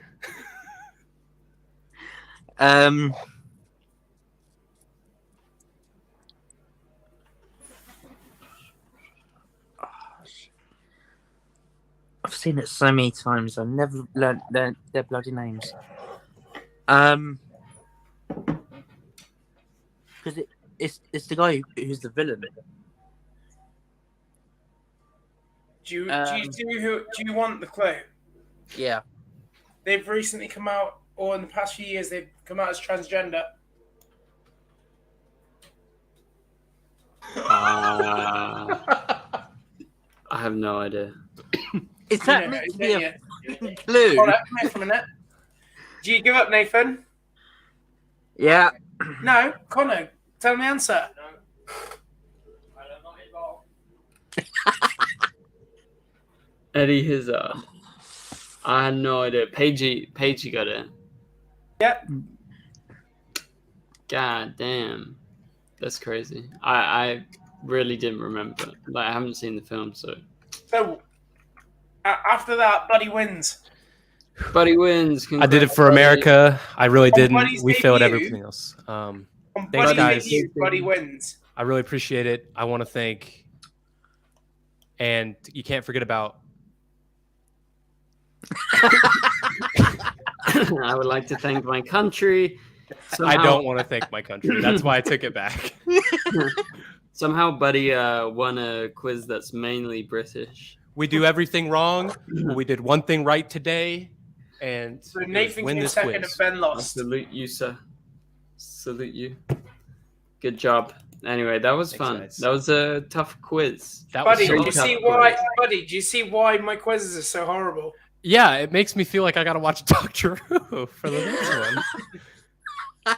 I've seen it so many times. I've never learned their bloody names. Because it's the guy who's the villain. Do you want the clue? Yeah. They've recently come out, or in the past few years, they've come out as transgender. I have no idea. Is that meant to be a clue? Hold up, wait a minute. Do you give up, Nathan? Yeah. No, Connor, tell me the answer. Eddie Izzard. I had no idea. Pagey got it. Yep. God damn. That's crazy. I really didn't remember. Like, I haven't seen the film, so. So, after that, Buddy wins. Buddy wins. I did it for America. I really didn't. Buddy's We failed debut. everything else. On Thanks, Buddy's guys. debut, Buddy wins. I really appreciate it. I want to thank, and you can't forget about. I would like to thank my country I don't want to thank my country. That's why I took it back. Somehow Buddy won a quiz that's mainly British. We do everything wrong, but we did one thing right today, and So Nathan win came this second quiz. and Ben I lost. salute you, sir. Salute you. Good job. Anyway, that was Thanks, fun. guys. That was a tough quiz. That Buddy, was do so you tough see quiz. why? Buddy, do you see why my quizzes are so horrible? Yeah, it makes me feel like I gotta watch Doctor Who for the next one.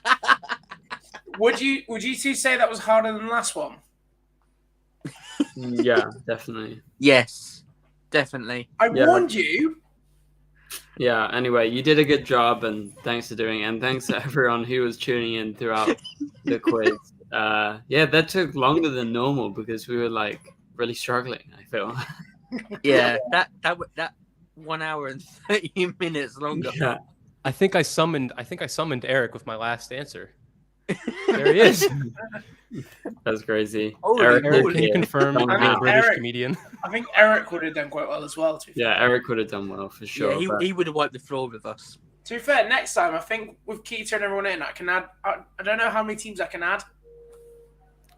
Would you two say that was harder than the last one? Yeah, definitely. Yes, definitely. I Yeah. warned you. Yeah, anyway, you did a good job, and thanks for doing it. And thanks to everyone who was tuning in throughout the quiz. Yeah, that took longer than normal because we were like really struggling, I feel. Yeah, that 1 hour and 30 minutes longer. Yeah. I think I summoned Eric with my last answer. There he is. That's crazy. Holy Eric, Eric, moly. can you confirm I you're mean, a British Eric- comedian? I think Eric would have done quite well as well. yeah, Eric would have done well for sure. Yeah, but- he would have wiped the floor with us. To be fair, next time I think with Keita and everyone in, I can add. I don't know how many teams I can add.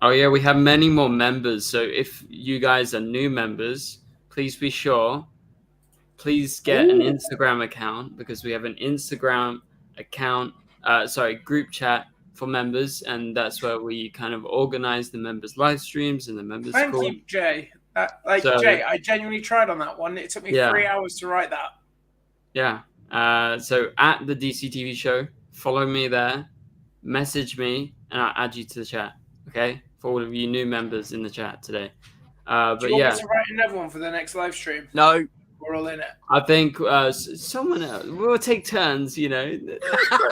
Oh yeah, we have many more members. So if you guys are new members, please be sure. Please get an Instagram account because we have an Instagram account. Group chat for members, and that's where we kind of organize the members' live streams and the members' Thank call. you, Jay. So- Jay, I genuinely tried on that one. It took me Yeah. 3 hours to write that. Yeah. So at the DCTV show, follow me there, message me, and I'll add you to the chat. Okay, for all of you new members in the chat today. Do But you want yeah, me to write another one for the next live stream? No, We're all in it. I think someone else, we'll take turns. You know. Either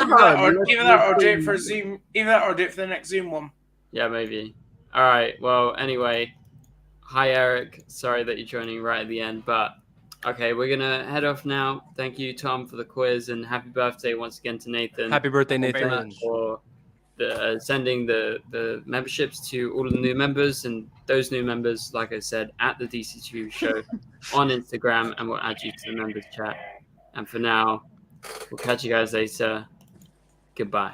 that or do it for Zoom. Either that or do it for the next Zoom one. Yeah, maybe. All right. Well, anyway, hi Eric. Sorry that you're joining right at the end, but okay, we're gonna head off now. Thank you, Tom, for the quiz, and happy birthday once again to Nathan. Happy birthday, Thank you very Nathan. much. For sending the memberships to all of the new members, and those new members, like I said, at the DCTV show on Instagram, and we'll add you to the members chat. And for now, we'll catch you guys later. Goodbye.